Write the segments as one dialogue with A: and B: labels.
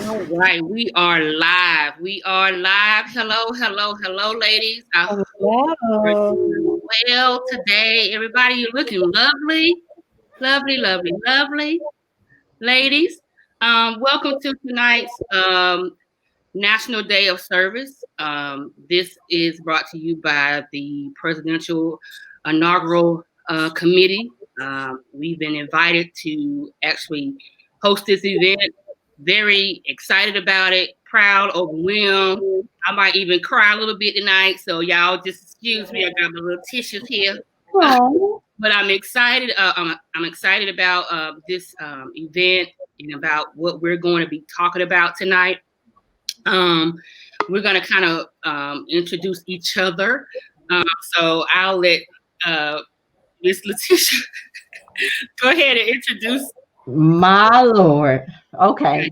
A: All right, we are live. We are live. Hello, hello, hello, ladies. I hope you're doing
B: Hello.
A: well today. Everybody, you're looking lovely, lovely, lovely, lovely, ladies. Welcome to tonight's National Day of Service. This is brought to you by the Presidential Inaugural Committee. We've been invited to actually host this event. Very excited about it, proud, overwhelmed. I might even cry a little bit tonight, so y'all just excuse me. I got my little tissues here.
B: Oh,
A: But I'm excited. I'm excited about this event and about what we're going to be talking about tonight. Um, we're going to kind of introduce each other. So I'll let uh, Miss Letitia go ahead and introduce.
B: my Lord. Okay.
A: Okay.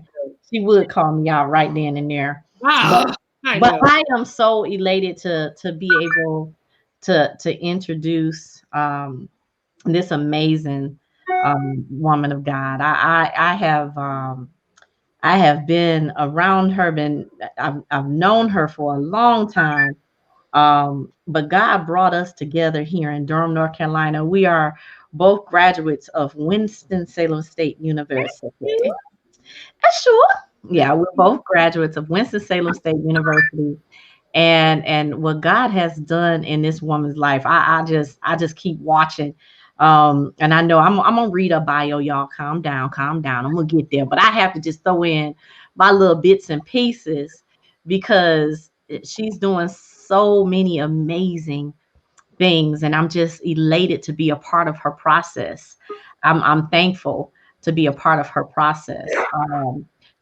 B: She would call me out right then and there. But
A: Wow, I
B: but
A: know.
B: I am so elated to be able to introduce this amazing woman of God. I have been around her, I've known her for a long time. But God brought us together here in Durham, North Carolina. We are both graduates of Winston-Salem State University. Sure. Yeah, we're both graduates of Winston-Salem State University. And what God has done in this woman's life, I just keep watching. And I know I'm gonna read a bio, y'all. Calm down, calm down. I'm gonna get there, but I have to just throw in my little bits and pieces because she's doing so many amazing things, and I'm just elated to be a part of her process. I'm thankful to be a part of her process.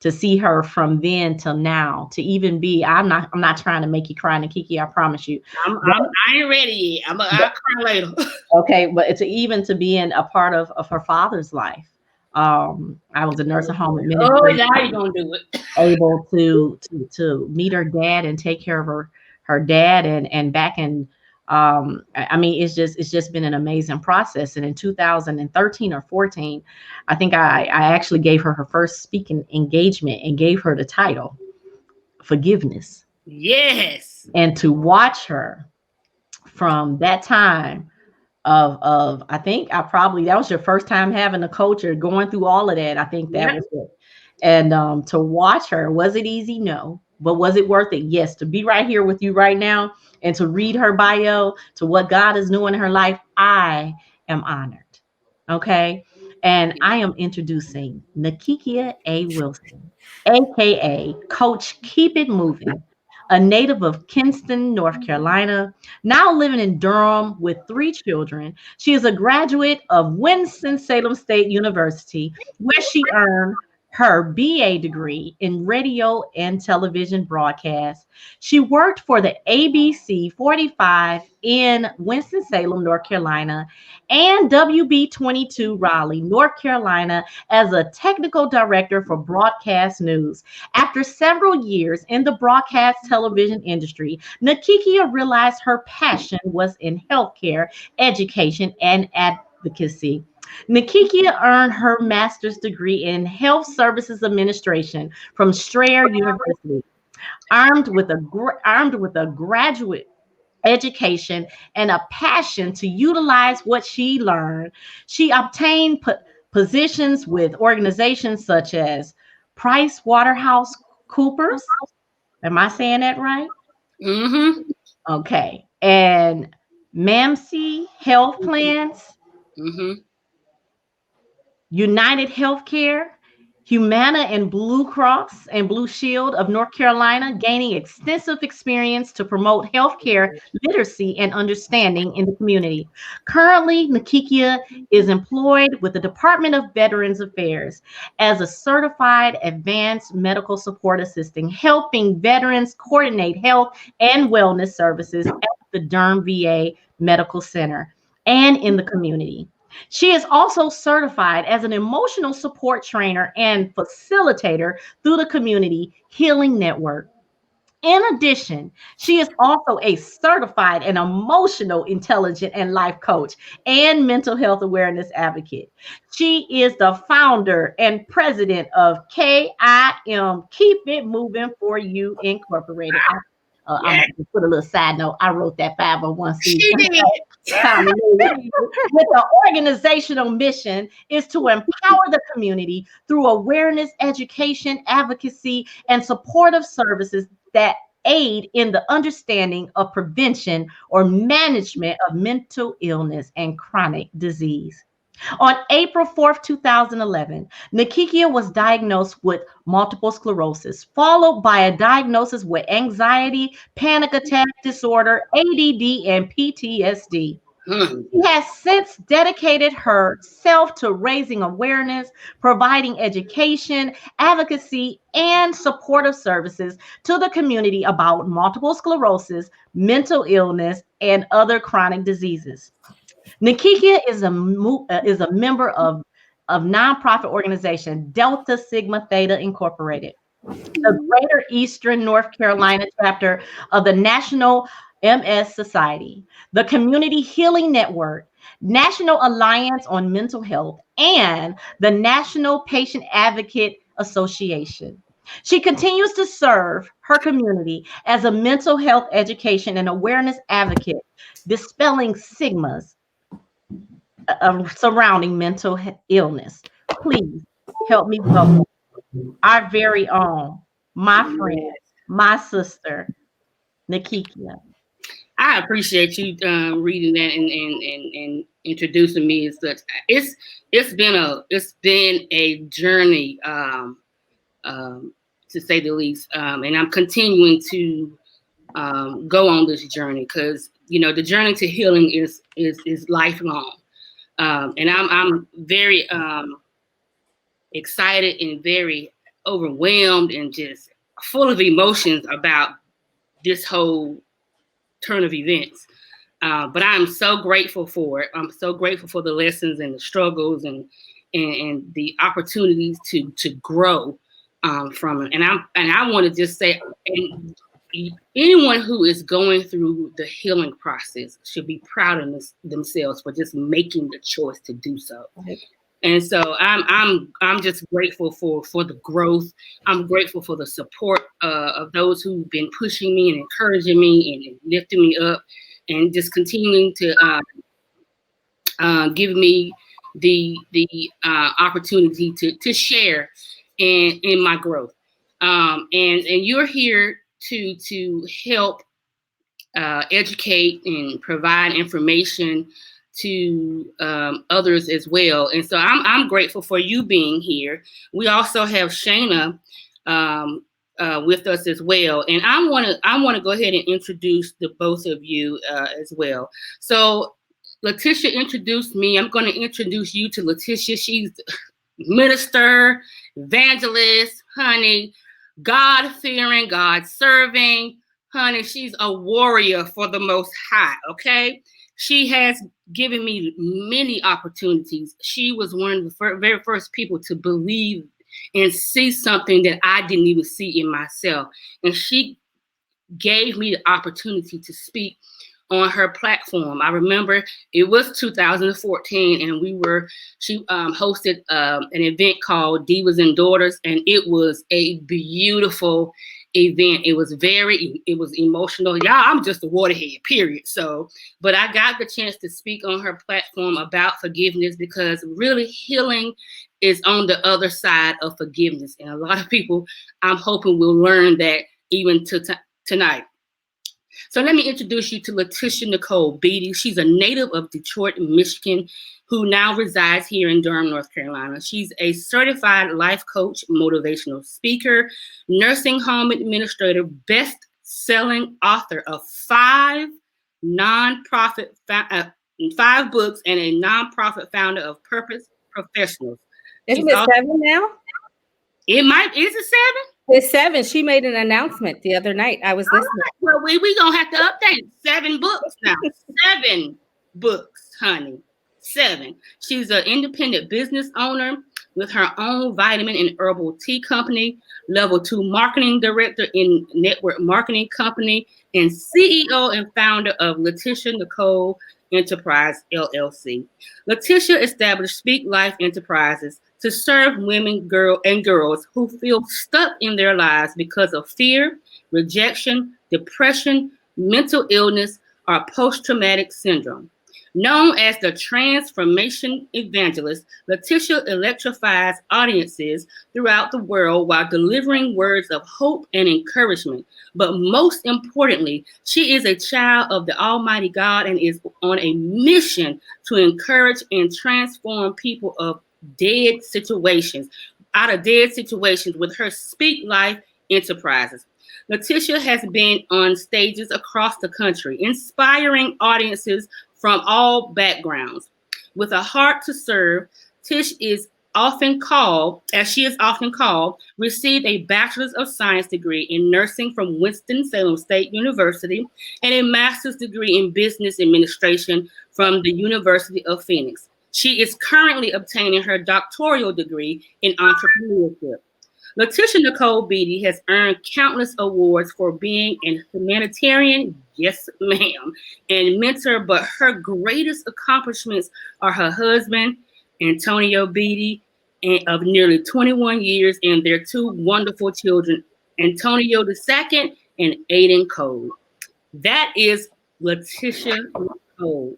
B: To see her from then till now, to even be, I'm not trying to make you cry, Nikiki, I promise you. But,
A: I ain't ready yet.
B: but
A: I'll cry later.
B: okay, but it's even to be in a part of her father's life. I was a nursing home
A: Oh,
B: administrator,
A: now you're gonna do it.
B: able to meet her dad and take care of her dad, and back in I mean, it's just been an amazing process. And in 2013 or 14, I think I actually gave her first speaking engagement and gave her the title Forgiveness.
A: Yes.
B: And to watch her from that time of I think I probably that was your first time having a coach or going through all of that. I think that
A: Yep.
B: was it. And to watch her, was it easy? No. But was it worth it? Yes. To be right here with you right now and to read her bio, to what God is doing in her life, I am honored. Okay. And I am introducing Nakikia A. Wilson, aka Coach Keep It Moving, a native of Kinston, North Carolina, now living in Durham with three children. She is a graduate of Winston-Salem State University, where she earned her BA degree in radio and television broadcast. She worked for the ABC 45 in Winston-Salem, North Carolina, and WB22 Raleigh, North Carolina, as a technical director for broadcast news. After several years in the broadcast television industry, Nakikia realized her passion was in healthcare, education, and advocacy. Nakikia earned her master's degree in health services administration from Strayer University, armed with a graduate education and a passion to utilize what she learned. She obtained positions with organizations such as Price Waterhouse Coopers. Am I saying that right?
A: Mm-hmm.
B: Okay. And MAMC Health Plans,
A: Mm-hmm.
B: United Healthcare, Humana and Blue Cross and Blue Shield of North Carolina, gaining extensive experience to promote healthcare literacy and understanding in the community. Currently, Nakikia is employed with the Department of Veterans Affairs as a certified advanced medical support assistant, helping veterans coordinate health and wellness services at the Durham VA Medical Center and in the community. She is also certified as an emotional support trainer and facilitator through the Community Healing Network. In addition, she is also a certified and emotional intelligence and life coach and mental health awareness advocate. She is the founder and president of KIM Keep It Moving For You Incorporated. I'm going to put a little side note. I wrote that 501c.
A: She did.
B: With the organizational mission is to empower the community through awareness, education, advocacy, and supportive services that aid in the understanding of prevention or management of mental illness and chronic disease. On April 4th, 2011, Nakikia was diagnosed with multiple sclerosis, followed by a diagnosis with anxiety, panic attack disorder, ADD, and PTSD. She has since dedicated herself to raising awareness, providing education, advocacy, and supportive services to the community about multiple sclerosis, mental illness, and other chronic diseases. Nakikia is a member of nonprofit organization Delta Sigma Theta Incorporated, the Greater Eastern North Carolina chapter of the National MS Society, the Community Healing Network, National Alliance on Mental Health, and the National Patient Advocate Association. She continues to serve her community as a mental health education and awareness advocate, dispelling stigmas surrounding mental illness. Please help me welcome our very own, my friend, my sister, Nakikia.
A: I appreciate you reading that and introducing me as such. It's been a journey, to say the least, and I'm continuing to go on this journey because the journey to healing is lifelong, and I'm very excited and very overwhelmed and just full of emotions about this whole turn of events. But I'm so grateful for it. I'm so grateful for the lessons and the struggles and the opportunities to grow from it. And I want to just say, anyone who is going through the healing process should be proud of themselves for just making the choice to do so. Right. And so I'm just grateful for the growth. I'm grateful for the support of those who've been pushing me and encouraging me and lifting me up, and just continuing to give me the opportunity to share in my growth. And you're here to help educate and provide information to others as well. And so I'm grateful for you being here. We also have Shayna with us as well. And I want to go ahead and introduce the both of you as well. So Letitia introduced me. I'm going to introduce you to Letitia. She's minister, evangelist, honey, God-fearing, God-serving, honey. She's a warrior for the Most High, okay? She has given me many opportunities. She was one of the very first people to believe and see something that I didn't even see in myself. And she gave me the opportunity to speak on her platform. I remember it was 2014, and she hosted an event called Divas and Daughters, and it was a beautiful event. It was emotional. Y'all, I'm just a waterhead, period. So, but I got the chance to speak on her platform about forgiveness, because really healing is on the other side of forgiveness. And a lot of people, I'm hoping, will learn that even tonight. So let me introduce you to Letitia Nicole Beatty. She's a native of Detroit, Michigan, who now resides here in Durham, North Carolina. She's a certified life coach, motivational speaker, nursing home administrator, best-selling author of 5 books, and a nonprofit founder of Purpose Professionals.
C: Isn't it 7 now?
A: Is it 7?
C: It's 7. She made an announcement the other night. I was listening.
A: Right. Well, we gonna have to update 7 books now. 7 books, honey. 7. She's an independent business owner, with her own vitamin and herbal tea company, level 2 marketing director in network marketing company, and CEO and founder of Letitia Nicole Enterprise LLC. Letitia established Speak Life Enterprises to serve women, girls who feel stuck in their lives because of fear, rejection, depression, mental illness, or post-traumatic syndrome. Known as the Transformation Evangelist, Letitia electrifies audiences throughout the world while delivering words of hope and encouragement. But most importantly, she is a child of the Almighty God and is on a mission to encourage and transform people out of dead situations with her Speak Life Enterprises. Letitia has been on stages across the country, inspiring audiences from all backgrounds. With a heart to serve, Tish is often called, received a Bachelor's of Science degree in nursing from Winston-Salem State University and a master's degree in business administration from the University of Phoenix. She is currently obtaining her doctoral degree in entrepreneurship. Letitia Nicole Beatty has earned countless awards for being a humanitarian, yes ma'am, and mentor, but her greatest accomplishments are her husband, Antonio Beatty, of nearly 21 years, and their two wonderful children, Antonio II and Aiden Cole. That is Letitia Nicole.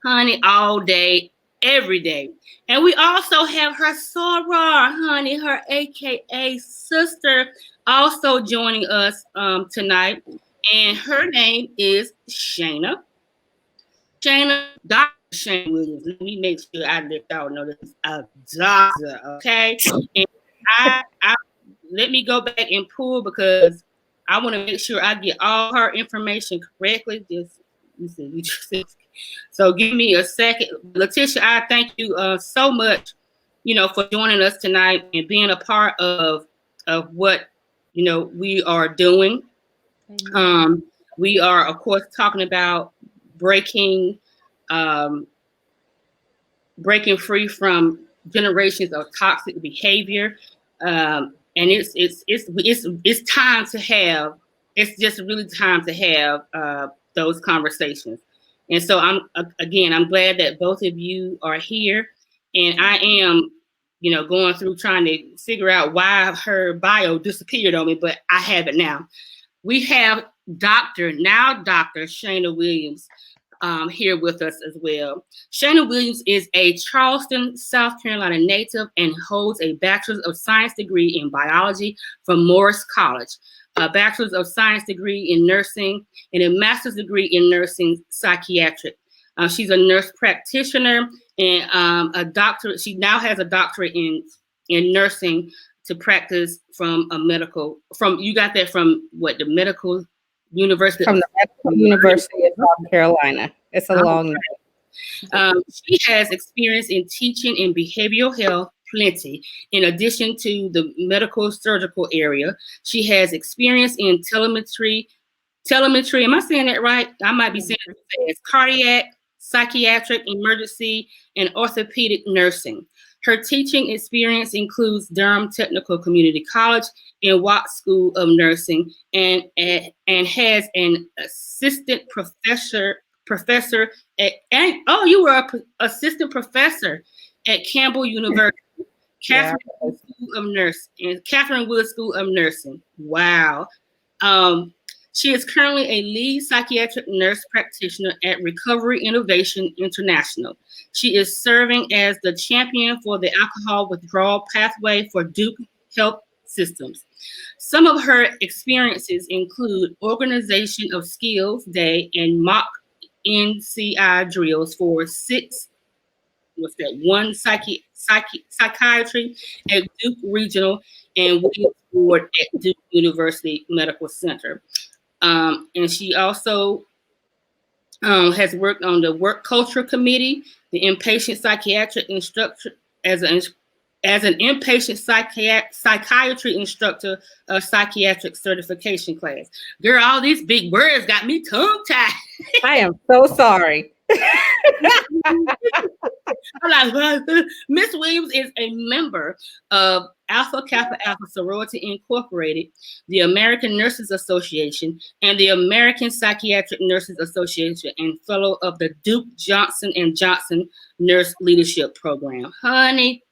A: Honey, all day, every day. And we also have her soror, honey, her AKA sister, also joining us tonight. And her name is Shana. Dr. Shana Williams. Let me make sure I let y'all know this is a doctor, okay? And I let me go back and pull because I want to make sure I get all her information correctly. So give me a second. Letitia, I thank you so much, for joining us tonight and being a part of what, we are doing. We are, of course, talking about breaking free from generations of toxic behavior. And it's time to have, it's just really time to have those conversations. And so I'm glad that both of you are here, and I am, going through trying to figure out why her bio disappeared on me, but I have it now. We have Dr. Shana Williams here with us as well. Shana Williams is a Charleston, South Carolina native and holds a Bachelor's of Science degree in biology from Morris College, a Bachelor's of Science degree in nursing, and a Master's degree in nursing psychiatric. She's a nurse practitioner and a doctorate. She now has a doctorate in nursing to practice from the medical university?
C: From the Medical University of South Carolina. It's a long name.
A: She has experience in teaching in behavioral health, plenty. In addition to the medical surgical area, she has experience in telemetry. Am I saying that right? I might be saying it as cardiac, psychiatric, emergency, and orthopedic nursing. Her teaching experience includes Durham Technical Community College and Watts School of Nursing, and has an assistant professor at, you were an assistant professor at Campbell University, Catherine Wood School of Nursing. Wow. She is currently a lead psychiatric nurse practitioner at Recovery Innovation International. She is serving as the champion for the alcohol withdrawal pathway for Duke Health Systems. Some of her experiences include Organization of Skills Day and mock NCI drills for psychiatry at Duke Regional and Williams Ward at Duke University Medical Center. And she also has worked on the Work Culture Committee, the Inpatient Psychiatric Instructor, as an inpatient psychiatry instructor, psychiatric certification class. Girl, all these big words got me tongue-tied.
C: I am so sorry.
A: I'm like, Miss Williams is a member of Alpha Kappa Alpha Sorority Incorporated, the American Nurses Association, and the American Psychiatric Nurses Association, and fellow of the Duke Johnson and Johnson Nurse Leadership Program. Honey,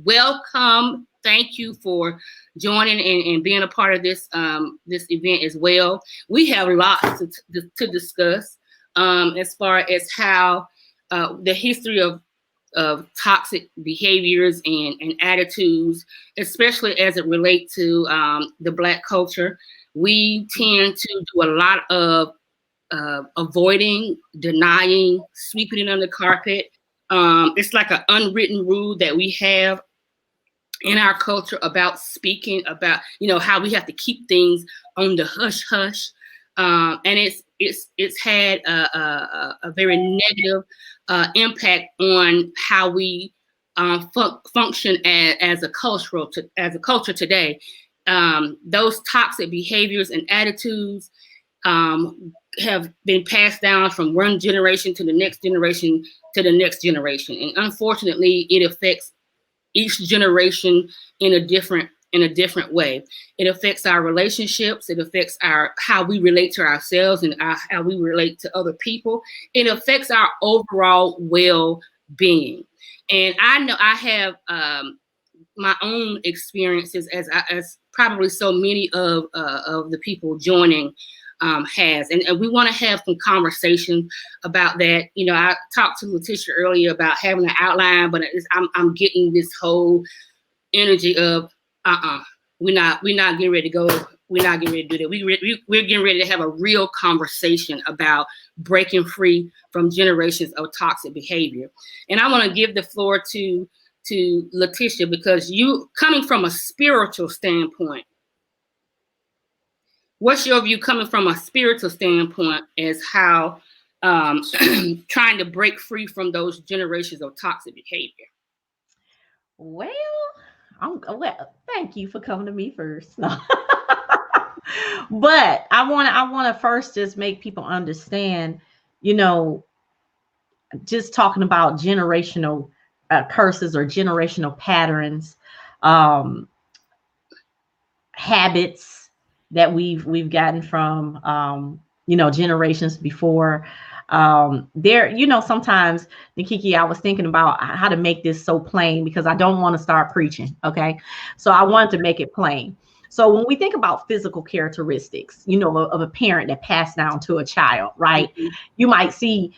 A: welcome. Thank you for joining and being a part of this this event as well. We have lots to discuss as far as how the history of toxic behaviors and attitudes, especially as it relates to the Black culture. We tend to do a lot of avoiding, denying, sweeping it under the carpet. It's like an unwritten rule that we have in our culture about speaking about, how we have to keep things on the hush hush. And it's had a very negative impact on how we function as a culture today. Those toxic behaviors and attitudes have been passed down from one generation to the next generation to the next generation, and unfortunately, it affects each generation in a different way. It affects our relationships. It affects how we relate to ourselves and how we relate to other people. It affects our overall well-being. And I know I have my own experiences, as probably so many of the people joining has, and we want to have some conversation about that. I talked to Letitia earlier about having an outline, but I'm getting this whole energy of we're not getting ready to go. We're not getting ready to do that. We're getting ready to have a real conversation about breaking free from generations of toxic behavior. And I want to give the floor to Letitia, because you, coming from a spiritual standpoint, what's your view coming from a spiritual standpoint as how trying to break free from those generations of toxic behavior?
B: Well, thank you for coming to me first. But I want to first just make people understand, just talking about generational curses or generational patterns, habits that we've gotten from generations before. Sometimes, Nikiki, I was thinking about how to make this so plain, because I don't want to start preaching. Okay. So I wanted to make it plain. So when we think about physical characteristics, of a parent that passed down to a child, right? Mm-hmm. You might see,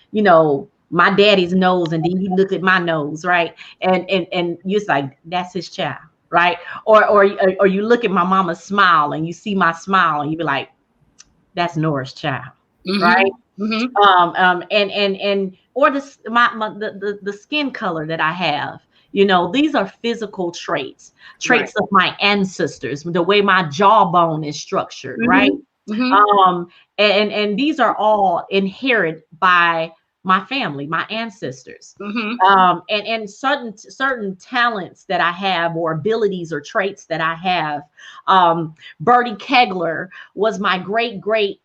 B: my daddy's nose, and then you look at my nose, right? And you're like, that's his child, right? Or you look at my mama's smile and you see my smile and you be like, that's Nora's child, mm-hmm. right? Mm-hmm. Or the skin color that I have, these are physical traits right. of my ancestors, the way my jawbone is structured, mm-hmm. right? Mm-hmm. And these are all inherited by my family, my ancestors, mm-hmm. And certain talents that I have, or abilities or traits that I have. Bertie Kegler was my great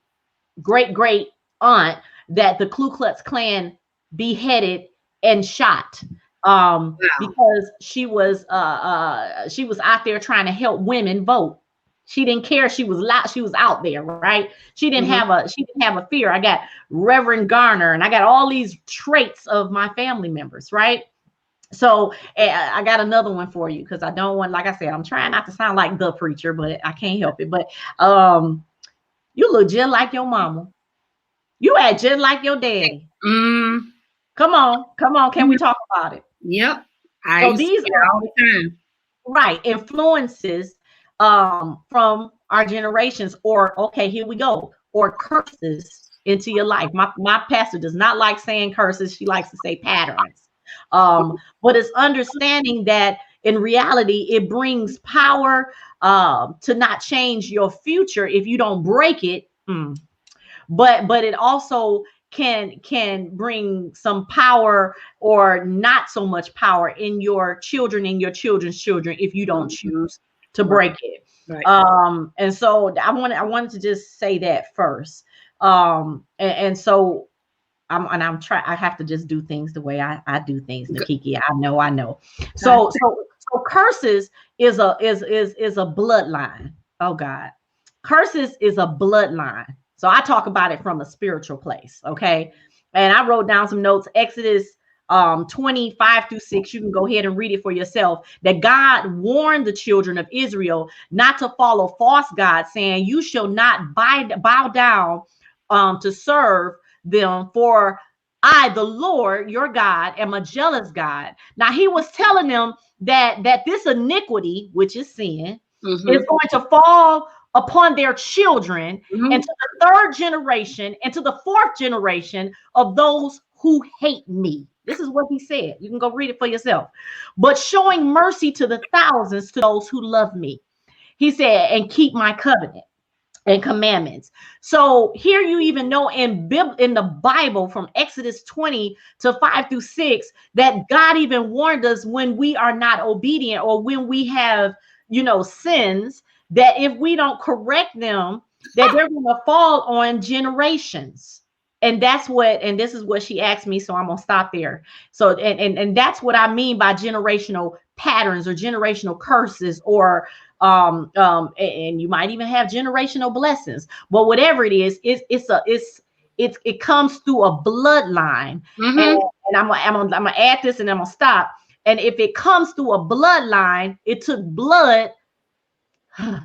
B: aunt that the Ku Klux Klan beheaded and shot, wow. because she was out there trying to help women vote. She didn't care. She was out there, right? She didn't mm-hmm. have a fear. I got Reverend Garner, and I got all these traits of my family members, right? So I got another one for you, because I don't want, like I said, I'm trying not to sound like the preacher, but I can't help it. But you look just like your mama. You act just like your daddy. Mm. Come on. Can we talk about it?
A: Yep.
B: So these are all the time. Right. Influences from our generations, or okay, here we go, or curses into your life. My pastor does not like saying curses. She likes to say patterns. But it's understanding that in reality, it brings power to not change your future if you don't break it. But it also can bring some power, or not so much power, in your children and your children's children if you don't choose to break it. Right. And so I wanted to just say that first. And so I have to just do things the way I do things, Nikiki. I know. So curses is a bloodline. Oh God. Curses is a bloodline. So I talk about it from a spiritual place. Okay. And I wrote down some notes. Exodus 25-6. You can go ahead and read it for yourself. That God warned the children of Israel not to follow false gods, saying, "You shall not bow down to serve them, for I, the Lord your God, am a jealous God." Now he was telling them that this iniquity, which is sin, is going to fall upon their children, and to the third generation and to the fourth generation of those who hate me. This is what he said. You can go read it for yourself. But showing mercy to the thousands to those who love me. He said, and keep my covenant and commandments. So here you even know in the Bible from Exodus 20 to 5-6 that God even warned us when we are not obedient, or when we have, sins, that if we don't correct them, that they're going to fall on generations. And this is what she asked me. So I'm going to stop there. So, and that's what I mean by generational patterns or generational curses, or, and you might even have generational blessings, but whatever it is, it comes through a bloodline. And I'm gonna add this and I'm gonna stop. And if it comes through a bloodline, it took blood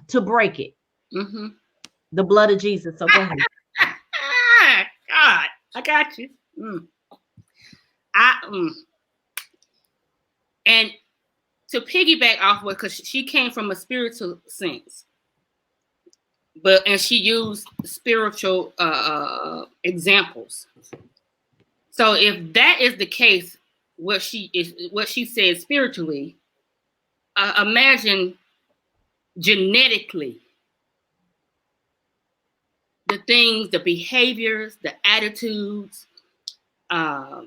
B: to break it. The blood of Jesus. So go ahead.
A: God, I got you. And to piggyback off what, because she came from a spiritual sense, and she used spiritual examples. So if that is the case, what she said spiritually, imagine genetically the things, the behaviors, the attitudes, the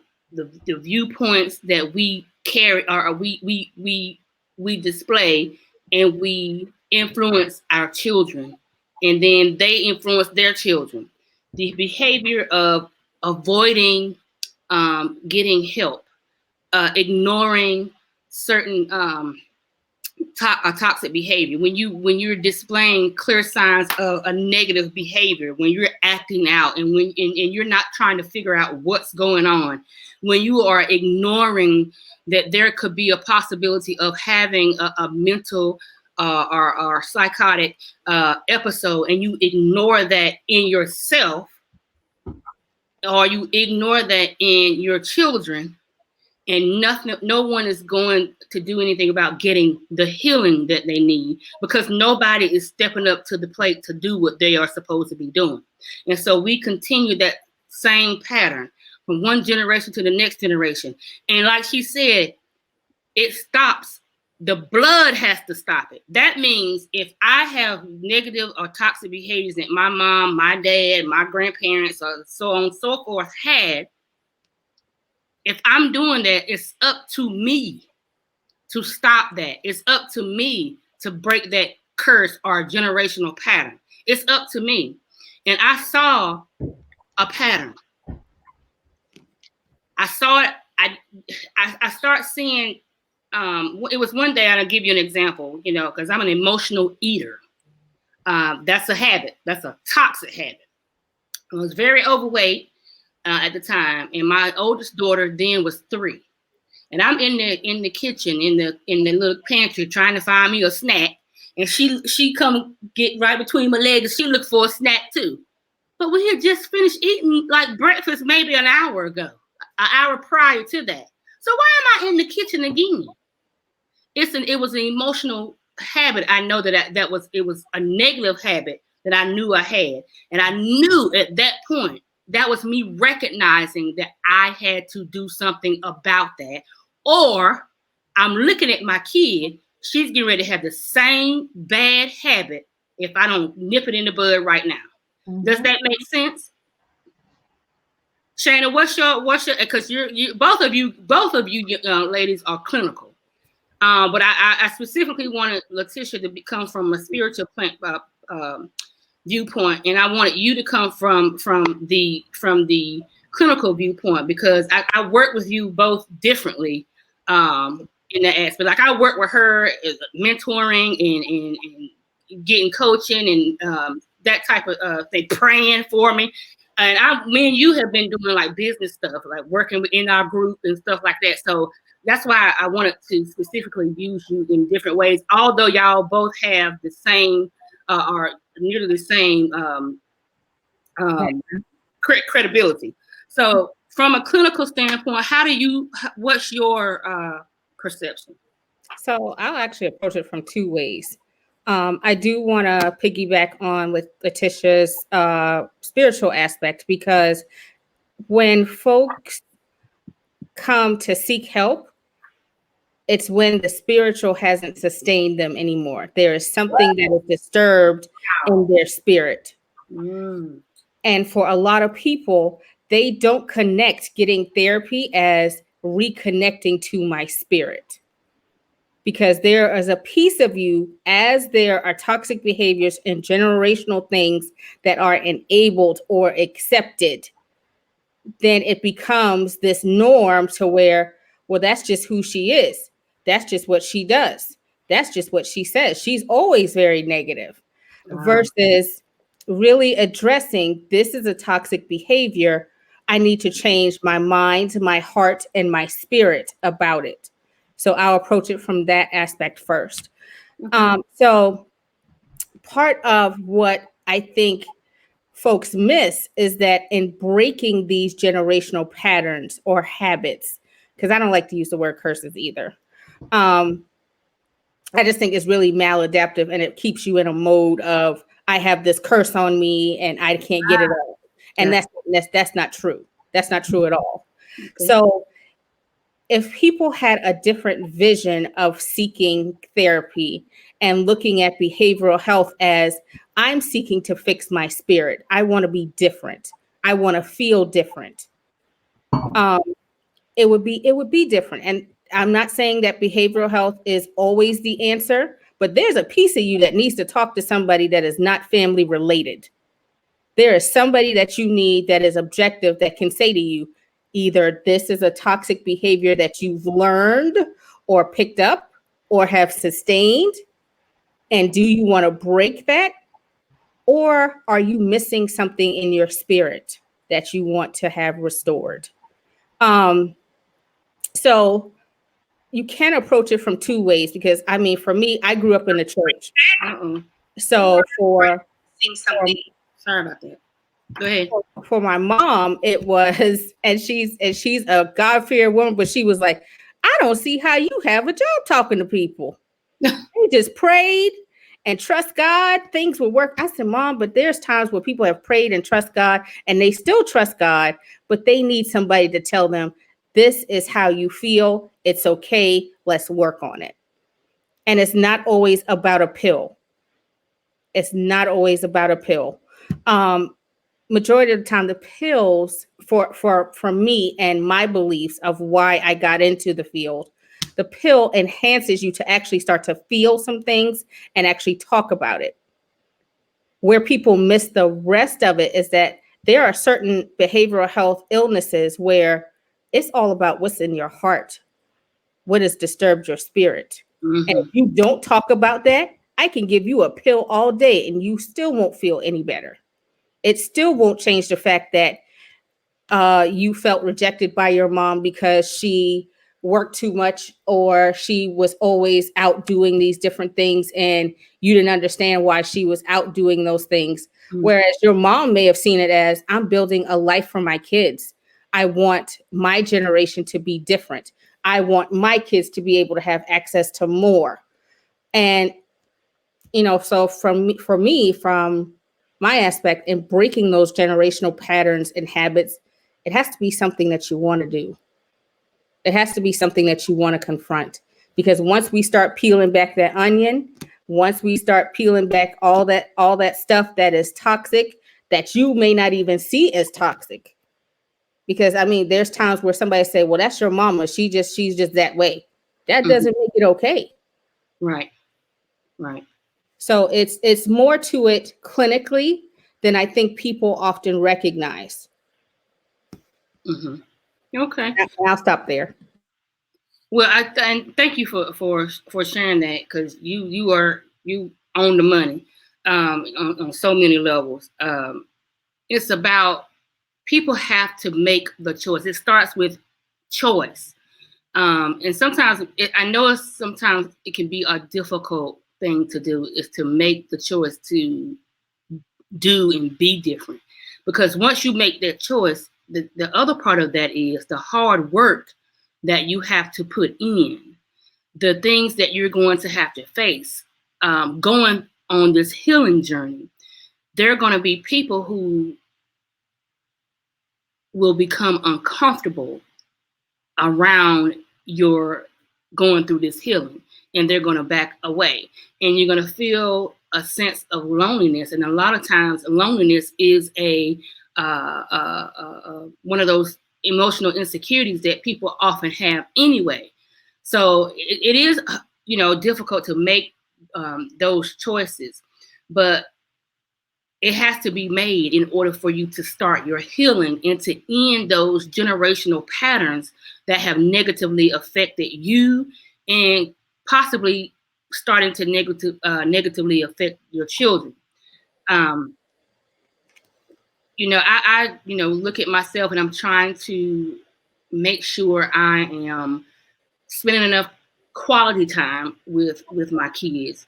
A: viewpoints that we carry, or we display, and we influence our children, and then they influence their children. The behavior of avoiding getting help, ignoring certain toxic behavior, when you're displaying clear signs of a negative behavior, when you're acting out, and when you're not trying to figure out what's going on, when you are ignoring that there could be a possibility of having a mental or psychotic episode, and you ignore that in yourself, or you ignore that in your children, and no one is going to do anything about getting the healing that they need, because nobody is stepping up to the plate to do what they are supposed to be doing. And so we continue that same pattern from one generation to the next generation. And like she said, it stops. The blood has to stop it. That means if I have negative or toxic behaviors that my mom, my dad, my grandparents, or so on and so forth had, if I'm doing that, it's up to me to stop that. It's up to me to break that curse or generational pattern. It's up to me. And I saw a pattern. I saw it. I start seeing, it was one day, I'll give you an example, because I'm an emotional eater. That's a habit. That's a toxic habit. I was very overweight at the time, and my oldest daughter then was 3, and I'm in the kitchen, in the little pantry, trying to find me a snack, and she come get right between my legs, and she looked for a snack too. But we had just finished eating like breakfast maybe an hour ago, an hour prior to that. So why am I in the kitchen again? It was an emotional habit. I know that it was a negative habit that I knew I had, and I knew at that point that was me recognizing that I had to do something about that. Or I'm looking at my kid, she's getting ready to have the same bad habit if I don't nip it in the bud right now. Mm-hmm. Does that make sense? Shana, what's your, because you both of you ladies are clinical. But I specifically wanted Letitia to come from a spiritual viewpoint, and I wanted you to come from the clinical viewpoint, because I work with you both differently in that aspect. Like I work with her mentoring and getting coaching and that type of thing, praying for me. And me and you have been doing like business stuff, like working within our group and stuff like that. So that's why I wanted to specifically use you in different ways. Although y'all both have the same, or nearly the same credibility. So from a clinical standpoint, what's your perception?
C: So I'll actually approach it from two ways. I do want to piggyback on with Letitia's spiritual aspect, because when folks come to seek help, it's when the spiritual hasn't sustained them anymore. There is something that is disturbed in their spirit.
A: Mm.
C: And for a lot of people, they don't connect getting therapy as reconnecting to my spirit. Because there is a piece of you, as there are toxic behaviors and generational things that are enabled or accepted, then it becomes this norm to where, well, that's just who she is. That's just what she does. That's just what she says. She's always very negative. Wow. Versus really addressing, this is a toxic behavior. I need to change my mind, my heart, and my spirit about it. So I'll approach it from that aspect first. So part of what I think folks miss is that in breaking these generational patterns or habits, because I don't like to use the word curses either. I just think it's really maladaptive, and it keeps you in a mode of, I have this curse on me and I can't get it out. And that's not true. That's not true at all. Okay. So if people had a different vision of seeking therapy and looking at behavioral health as, I'm seeking to fix my spirit, I want to be different, I want to feel different, it would be different. And I'm not saying that behavioral health is always the answer, but there's a piece of you that needs to talk to somebody that is not family related. There is somebody that you need that is objective, that can say to you, either this is a toxic behavior that you've learned or picked up or have sustained, and do you want to break that? Or are you missing something in your spirit that you want to have restored? So you can approach it from two ways, because I mean, for me, I grew up in the church. So sorry
A: about that. Go ahead.
C: For my mom, it was, and she's a God-fearing woman, but she was like, I don't see how you have a job talking to people. They just prayed and trust God, things will work. I said, Mom, but there's times where people have prayed and trust God and they still trust God, but they need somebody to tell them, this is how you feel. It's okay. Let's work on it. And it's not always about a pill. It's not always about a pill. Majority of the time, the pills for me and my beliefs of why I got into the field, the pill enhances you to actually start to feel some things and actually talk about it. Where people miss the rest of it is that there are certain behavioral health illnesses where it's all about what's in your heart, what has disturbed your spirit. Mm-hmm. And if you don't talk about that, I can give you a pill all day and you still won't feel any better. It still won't change the fact that you felt rejected by your mom because she worked too much, or she was always out doing these different things and you didn't understand why she was out doing those things. Mm-hmm. Whereas your mom may have seen it as, I'm building a life for my kids. I want my generation to be different. I want my kids to be able to have access to more. And, so from my aspect in breaking those generational patterns and habits, it has to be something that you want to do. It has to be something that you want to confront, because once we start peeling back that onion, once we start peeling back all that stuff that is toxic, that you may not even see as toxic. Because I mean, there's times where somebody say, well, that's your mama. She's just that way. That doesn't make it okay.
A: Right.
C: So it's more to it clinically than I think people often recognize.
A: Okay.
C: I'll stop there.
A: Well, and thank you for sharing that, because you own the money on so many levels. It's about, people have to make the choice. It starts with choice. And sometimes sometimes it can be a difficult thing to do, is to make the choice to do and be different. Because once you make that choice, the other part of that is the hard work that you have to put in, the things that you're going to have to face, going on this healing journey. There are going to be people who will become uncomfortable around your going through this healing, and they're going to back away, and you're going to feel a sense of loneliness. And a lot of times loneliness is one of those emotional insecurities that people often have anyway. So it is, difficult to make those choices, but it has to be made in order for you to start your healing and to end those generational patterns that have negatively affected you, and possibly starting to negatively affect your children. I look at myself, and I'm trying to make sure I am spending enough quality time with my kids,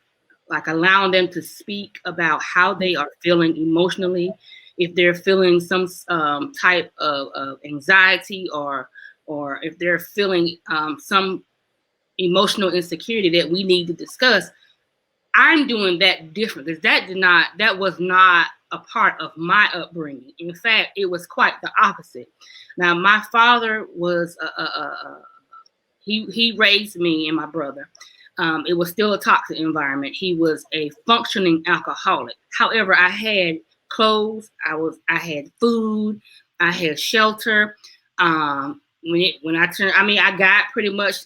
A: like allowing them to speak about how they are feeling emotionally, if they're feeling some type of anxiety, or if they're feeling some emotional insecurity that we need to discuss. I'm doing that different, because that was not a part of my upbringing. In fact, it was quite the opposite. Now, my father was he raised me and my brother. It was still a toxic environment. He was a functioning alcoholic. However, I had clothes, I had food, I had shelter. When I turned, I got pretty much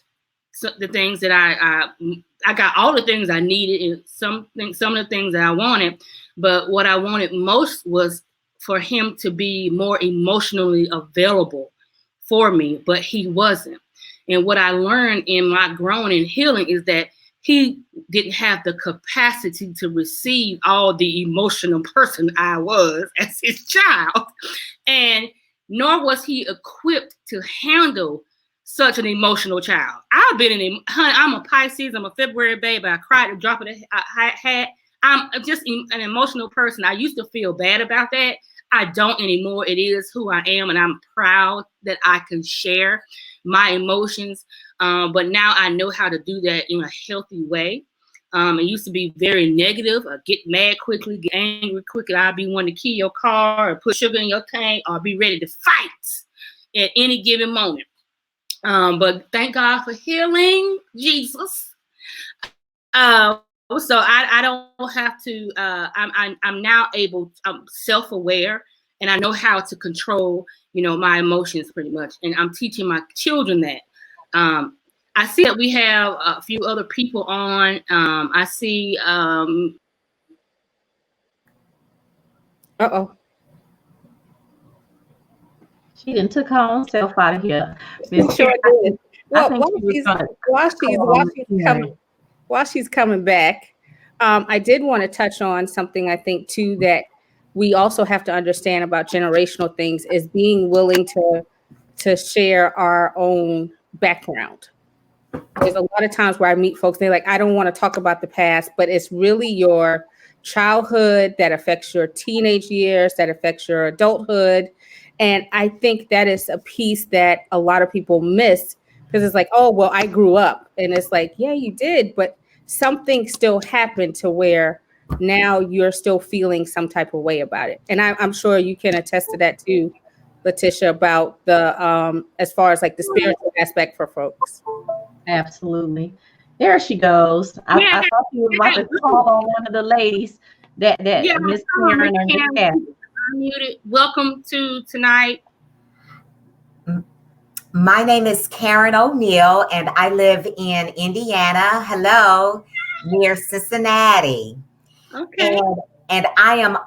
A: the things that I got all the things I needed, and some of the things that I wanted. But what I wanted most was for him to be more emotionally available for me, but he wasn't. And what I learned in my growing and healing is that he didn't have the capacity to receive all the emotional person I was as his child. And nor was he equipped to handle such an emotional child. I'm a Pisces, I'm a February baby. I cried at the drop of a hat. I'm just an emotional person. I used to feel bad about that. I don't anymore. It is who I am, and I'm proud that I can share my emotions. But now I know how to do that in a healthy way. It used to be very negative. Get mad quickly, get angry quickly. I'd be wanting to kill your car, or put sugar in your tank, or be ready to fight at any given moment. But thank God for healing, Jesus. So I don't have to. I'm now able. I'm self-aware, and I know how to control, my emotions pretty much. And I'm teaching my children that. I see that we have a few other people on. I see.
B: She done took her own self out of here.
C: Sure did. Well, while she's coming back, I did want to touch on something I think too that we also have to understand about generational things is being willing to share our own background. There's a lot of times where I meet folks, they're like, I don't want to talk about the past, but it's really your childhood that affects your teenage years, that affects your adulthood. And I think that is a piece that a lot of people miss, because it's like, oh, well, I grew up. And it's like, yeah, you did, but something still happened to where now you're still feeling some type of way about it. And I'm sure you can attest to that too, Letitia, about the as far as like the spiritual aspect for folks.
B: Absolutely. There she goes. I thought you were about to call on one of the ladies that Miss Karen or Miss Kathy.
A: Unmuted. Welcome to tonight.
D: My name is Karen O'Neill, and I live in Indiana. Hello, near Cincinnati.
A: Okay.
D: And I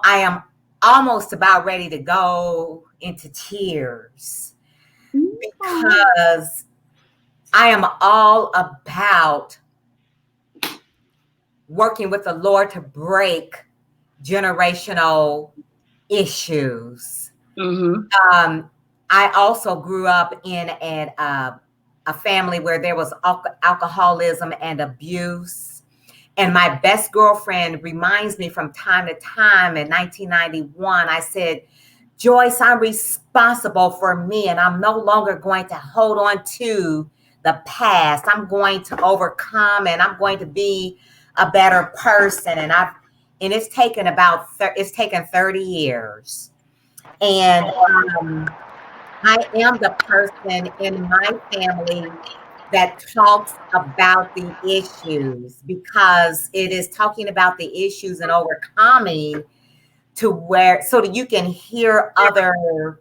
D: am almost about ready to go into tears because I am all about working with the Lord to break generational issues. I also grew up in a family where there was alcoholism and abuse. And my best girlfriend reminds me from time to time in 1991, I said, Joyce, I'm responsible for me, and I'm no longer going to hold on to the past. I'm going to overcome, and I'm going to be a better person. And it's taken it's taken 30 years. And I am the person in my family that talks about the issues, because it is talking about the issues and overcoming so that you can hear other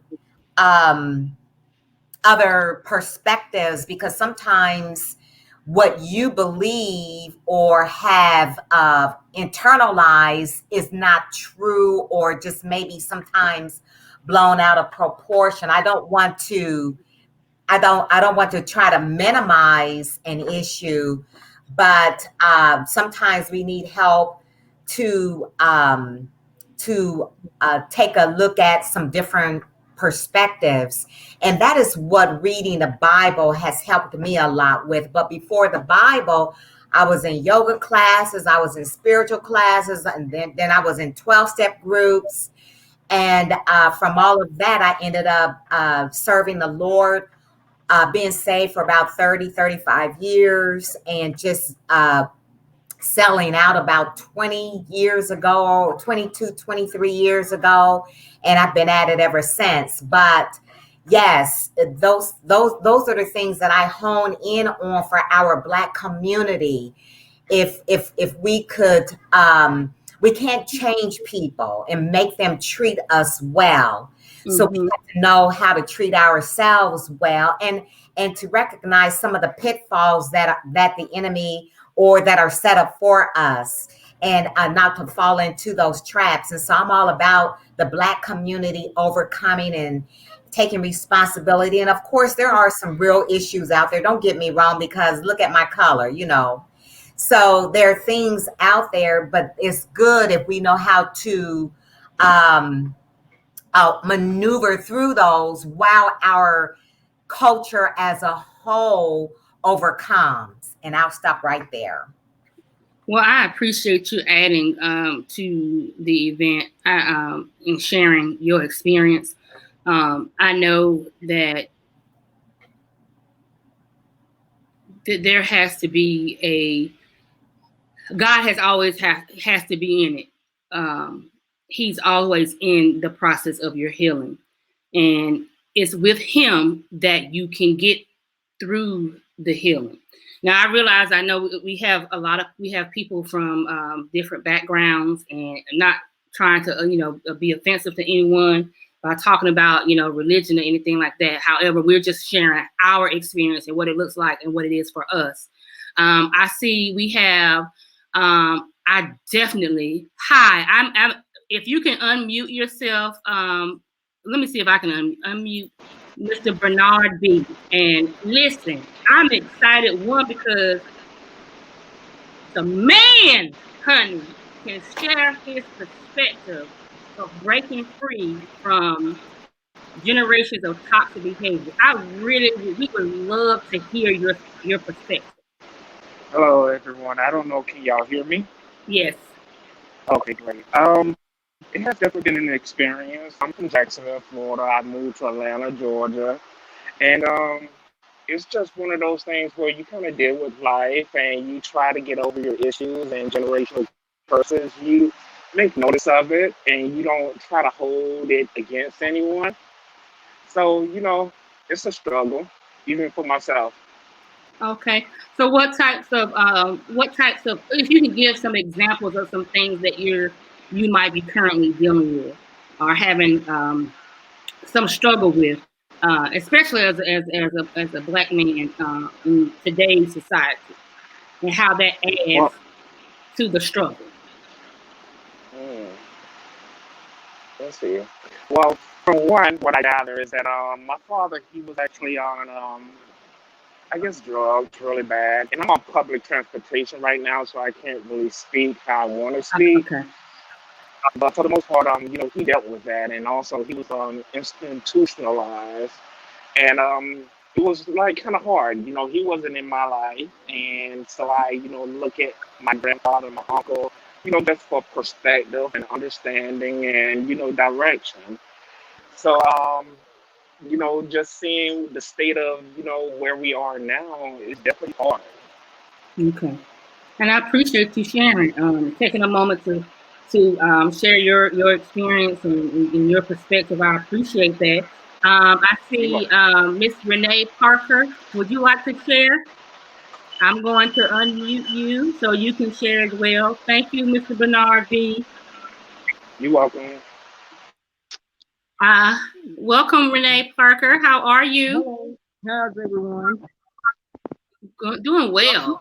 D: perspectives, because sometimes what you believe or have internalized is not true, or just maybe sometimes blown out of proportion. I don't want to try to minimize an issue, but sometimes we need help to take a look at some different perspectives. And that is what reading the Bible has helped me a lot with. But before the Bible, I was in yoga classes, I was in spiritual classes, and then I was in 12-step groups. And from all of that, I ended up serving the Lord, being saved for about 35 years, and just selling out about 20 years ago, 22, 23 years ago. And I've been at it ever since. But yes, those are the things that I hone in on for our Black community. If we could, we can't change people and make them treat us well. So we have to know how to treat ourselves well, and to recognize some of the pitfalls that the enemy or that are set up for us, and not to fall into those traps. And so I'm all about the Black community overcoming and taking responsibility. And of course, there are some real issues out there. Don't get me wrong, because look at my color, you know. So there are things out there, but it's good if we know how to maneuver through those while our culture as a whole overcomes. And I'll stop right there.
A: Well, I appreciate you adding to the event and sharing your experience. I know that there has to be God has always has to be in it. He's always in the process of your healing, and it's with him that you can get through the healing. Now, I realize, I know we have people from different backgrounds, and not trying to be offensive to anyone by talking about religion or anything like that. However, we're just sharing our experience and what it looks like and what it is for us. I see we have I definitely I'm if you can unmute yourself, let me see if I can unmute Mr. Bernard B. And listen, I'm excited, one, because the man, honey, can share his perspective of breaking free from generations of toxic behavior. We would love to hear your perspective.
E: Hello, everyone. I don't know, can y'all hear me?
A: Yes.
E: Okay, great. It has definitely been an experience. I'm from Jacksonville, Florida. I moved to Atlanta, Georgia. And it's just one of those things where you kind of deal with life and you try to get over your issues and generational curses. You make notice of it and you don't try to hold it against anyone. So, it's a struggle, even for myself.
A: Okay. So what types of, if you can give some examples of some things that you might be currently dealing with or having some struggle with, especially as a Black man in today's society, and how that adds to the struggle.
E: Let's see. Well, from one, what I gather is that my father, he was actually on I guess drugs really bad, and I'm on public transportation right now, so I can't really speak how I want to speak.
A: Okay.
E: But for the most part, he dealt with that, and also he was institutionalized, and it was like kind of hard. He wasn't in my life, and so I, look at my grandfather, my uncle, just for perspective and understanding and direction. So just seeing the state of where we are now is definitely hard.
A: Okay. And I appreciate you sharing, taking a moment to share your experience and your perspective. I appreciate that. I see Miss Renee Parker. Would you like to share? I'm going to unmute you so you can share as well. Thank you, Mr. Bernard B.
E: You're welcome.
A: Welcome, Renee Parker. How are you?
F: Hello. How's everyone?
A: Doing well.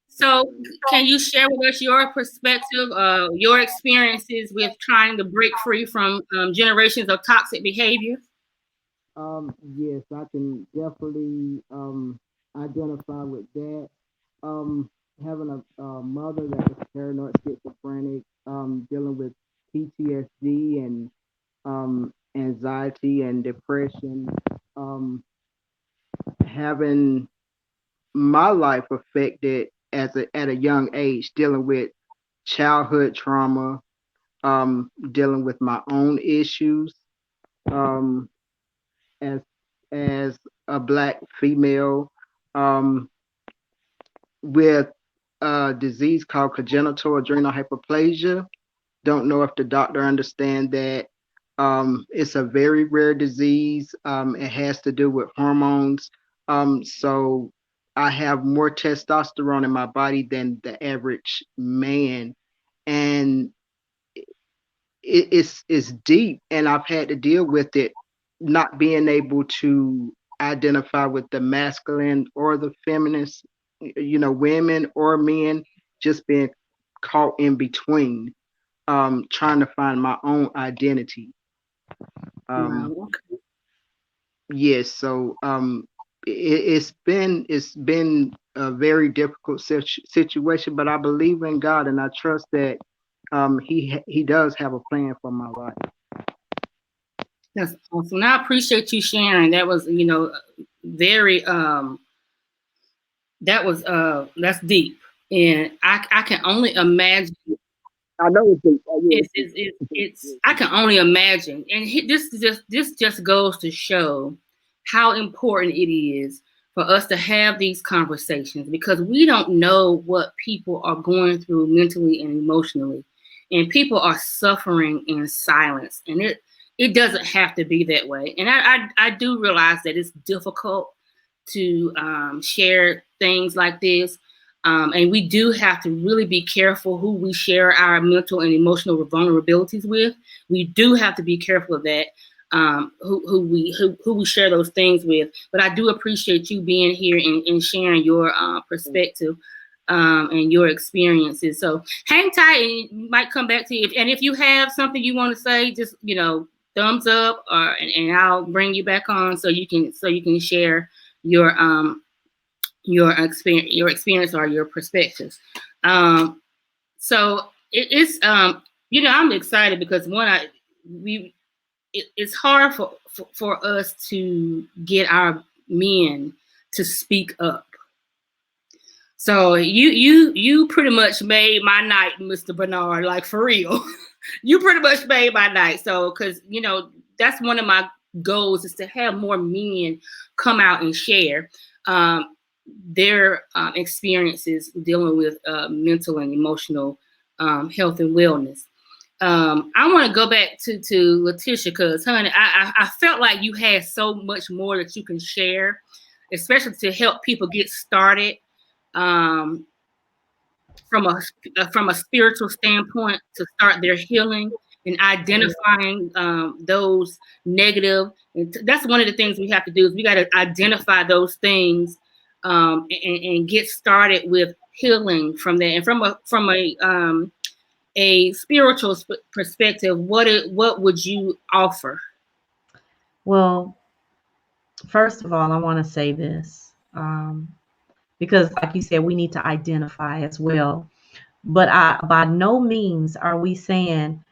A: So, can you share with us your perspective, your experiences with trying to break free from generations of toxic behavior?
F: Yes, I can definitely identify with that. Having a mother that was paranoid schizophrenic, dealing with PTSD and anxiety and depression, having my life affected at a young age, dealing with childhood trauma, dealing with my own issues, as as a Black female, with a disease called congenital adrenal hyperplasia. Don't know if the doctor understand that. It's a very rare disease. It has to do with hormones. So I have more testosterone in my body than the average man, and it's deep, and I've had to deal with it, not being able to identify with the masculine or the feminist, women or men, just being caught in between, trying to find my own identity.
A: Wow.
F: Yes, so it's been a very difficult situation, but I believe in God, and I trust that he does have a plan for my life.
A: That's awesome. And I appreciate you sharing. That was, very that's deep. And I can only imagine.
F: I know it's deep.
A: It's I can only imagine. And this just goes to show how important it is for us to have these conversations, because we don't know what people are going through mentally and emotionally, and people are suffering in silence, and it doesn't have to be that way. And I do realize that it's difficult to share things like this, and we do have to really be careful who we share our mental and emotional vulnerabilities with. We do have to be careful of that. Who we share those things with. But I do appreciate you being here and sharing your perspective and your experiences. So hang tight, and we might come back to you. And if you have something you want to say, just thumbs up, and I'll bring you back on so you can share your experience or your perspectives. So it's I'm excited because it's hard for us to get our men to speak up. So you pretty much made my night, Mr. Bernard, like for real. You pretty much made my night. So, because that's one of my goals, is to have more men come out and share their experiences dealing with mental and emotional health and wellness. I want to go back to Letitia, because, honey, I felt like you had so much more that you can share, especially to help people get started from a spiritual standpoint, to start their healing and identifying those negative. And that's one of the things we have to do, is we got to identify those things and get started with healing from that. And from a a spiritual perspective, what would you offer?
B: Well, first of all, I want to say this, because like you said, we need to identify as well. But by no means are we saying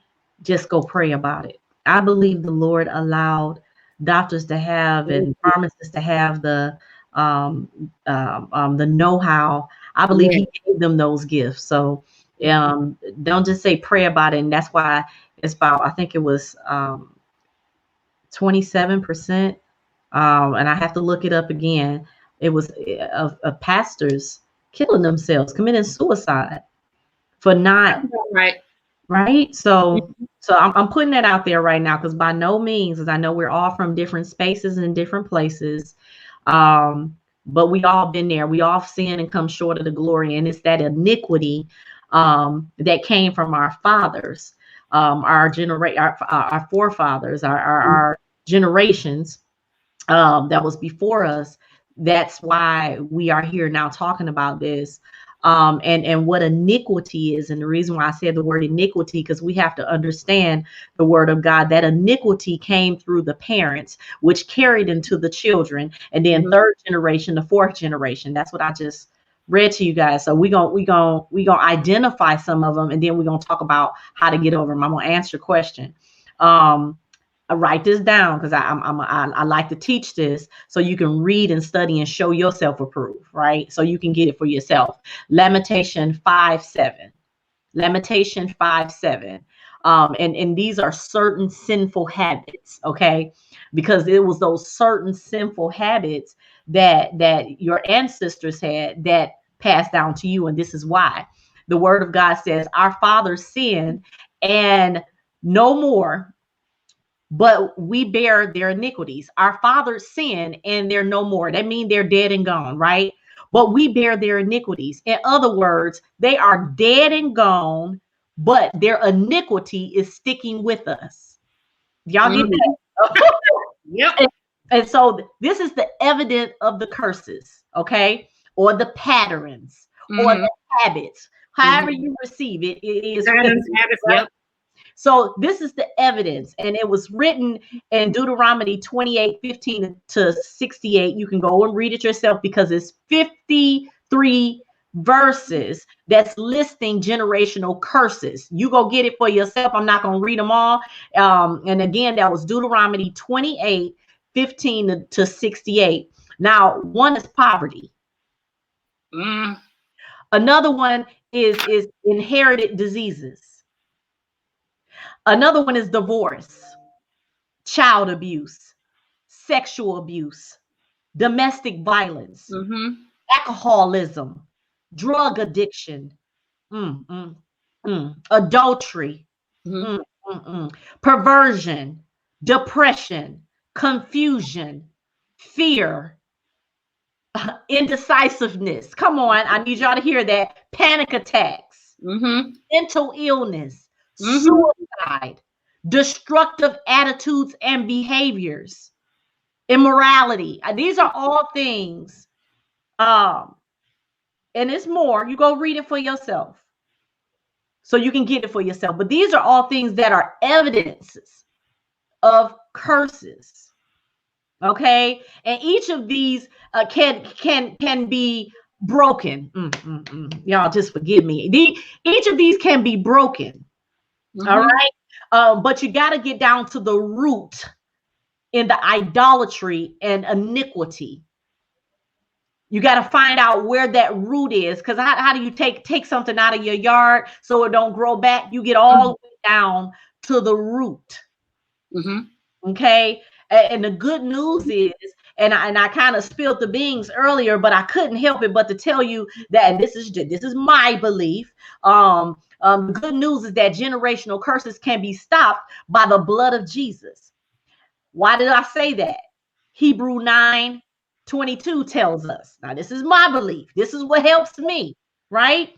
B: just go pray about it. I believe the Lord allowed doctors to have and pharmacists to have the know-how. I believe He gave them those gifts. So don't just say pray about it. And that's why it's about, I think it was 27%. And I have to look it up again. It was of pastors killing themselves, committing suicide for not right. So I'm putting that out there right now, because by no means, as I know we're all from different spaces and different places, but we all been there. We all sin and come short of the glory, and it's that iniquity that came from our fathers, our forefathers, our generations that was before us. That's why we are here now talking about this. And what iniquity is. And the reason why I said the word iniquity, because we have to understand the word of God, that iniquity came through the parents, which carried into the children, and then third generation, the fourth generation. That's what I just read to you guys. So we gonna identify some of them, and then we're gonna talk about how to get over them. I'm gonna answer your question. I write this down because I like to teach this so you can read and study and show yourself approved, right? So you can get it for yourself. Lamentation 5:7. Lamentation 5:7. And these are certain sinful habits, okay? Because it was those certain sinful habits that your ancestors had that passed down to you, and this is why. The word of God says, our fathers sinned and no more, but we bear their iniquities. Our fathers sin and they're no more. That means they're dead and gone, right? But we bear their iniquities. In other words, they are dead and gone, but their iniquity is sticking with us. Y'all get that?
A: Yep.
B: And so this is the evidence of the curses, okay? Or the patterns, or the habits. However you receive it, it is
A: patterns, habits,
B: right?
A: yep.
B: So this is the evidence, and it was written in Deuteronomy 28:15-68. You can go and read it yourself, because it's 53 verses that's listing generational curses. You go get it for yourself. I'm not going to read them all. And again, that was Deuteronomy 28:15-68. Now, one is poverty. Another one is inherited diseases. Another one is divorce, child abuse, sexual abuse, domestic violence, alcoholism, drug addiction, adultery, perversion, depression, confusion, fear, indecisiveness. Come on, I need y'all to hear that. Panic attacks, mental illness, suicide, destructive attitudes and behaviors, immorality. These are all things. And it's more. You go read it for yourself, so you can get it for yourself. But these are all things that are evidences of curses. Okay, and each of these can be broken. Y'all just forgive me. Each of these can be broken. All right. But you got to get down to the root in the idolatry and iniquity. You got to find out where that root is, because how do you take something out of your yard so it don't grow back? You get all the way down to the root. Okay. And the good news is, and I kind of spilled the beans earlier, but I couldn't help it but to tell you that this is my belief. The good news is that generational curses can be stopped by the blood of Jesus. Why did I say that? Hebrew 9:22 tells us. Now, this is my belief. This is what helps me, right?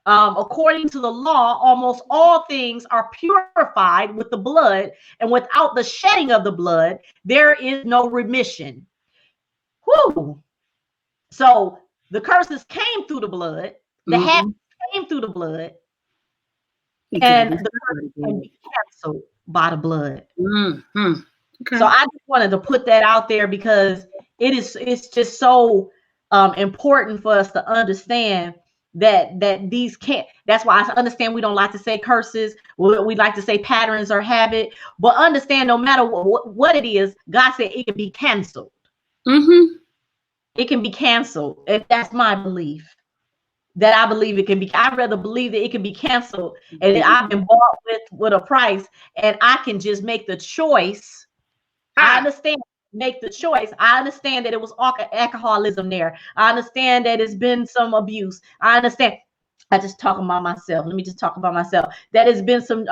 B: According to the law, almost all things are purified with the blood, and without the shedding of the blood, there is no remission. Whew. So the curses came through the blood. The habits came through the blood. and the curse can be canceled by the blood.
A: Mm-hmm. Okay.
B: So I just wanted to put that out there because it's just so important for us to understand that these can't. That's why I understand we don't like to say curses. We like to say patterns or habit, but understand no matter what it is, God said it can be canceled.
A: Mm-hmm.
B: It can be canceled. And that's my belief. That I believe it can be. I'd rather believe that it can be canceled and that I've been bought with a price, and I can just make the choice. I understand. Make the choice. I understand that it was alcoholism there. I understand that it's been some abuse. I understand. I just talk about myself. Let me just talk about myself. That has been some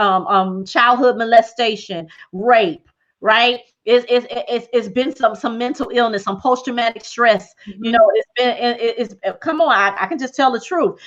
B: childhood molestation, rape, right? It's been some mental illness, some post-traumatic stress.
A: Mm-hmm.
B: You know, it's come on, I can just tell the truth.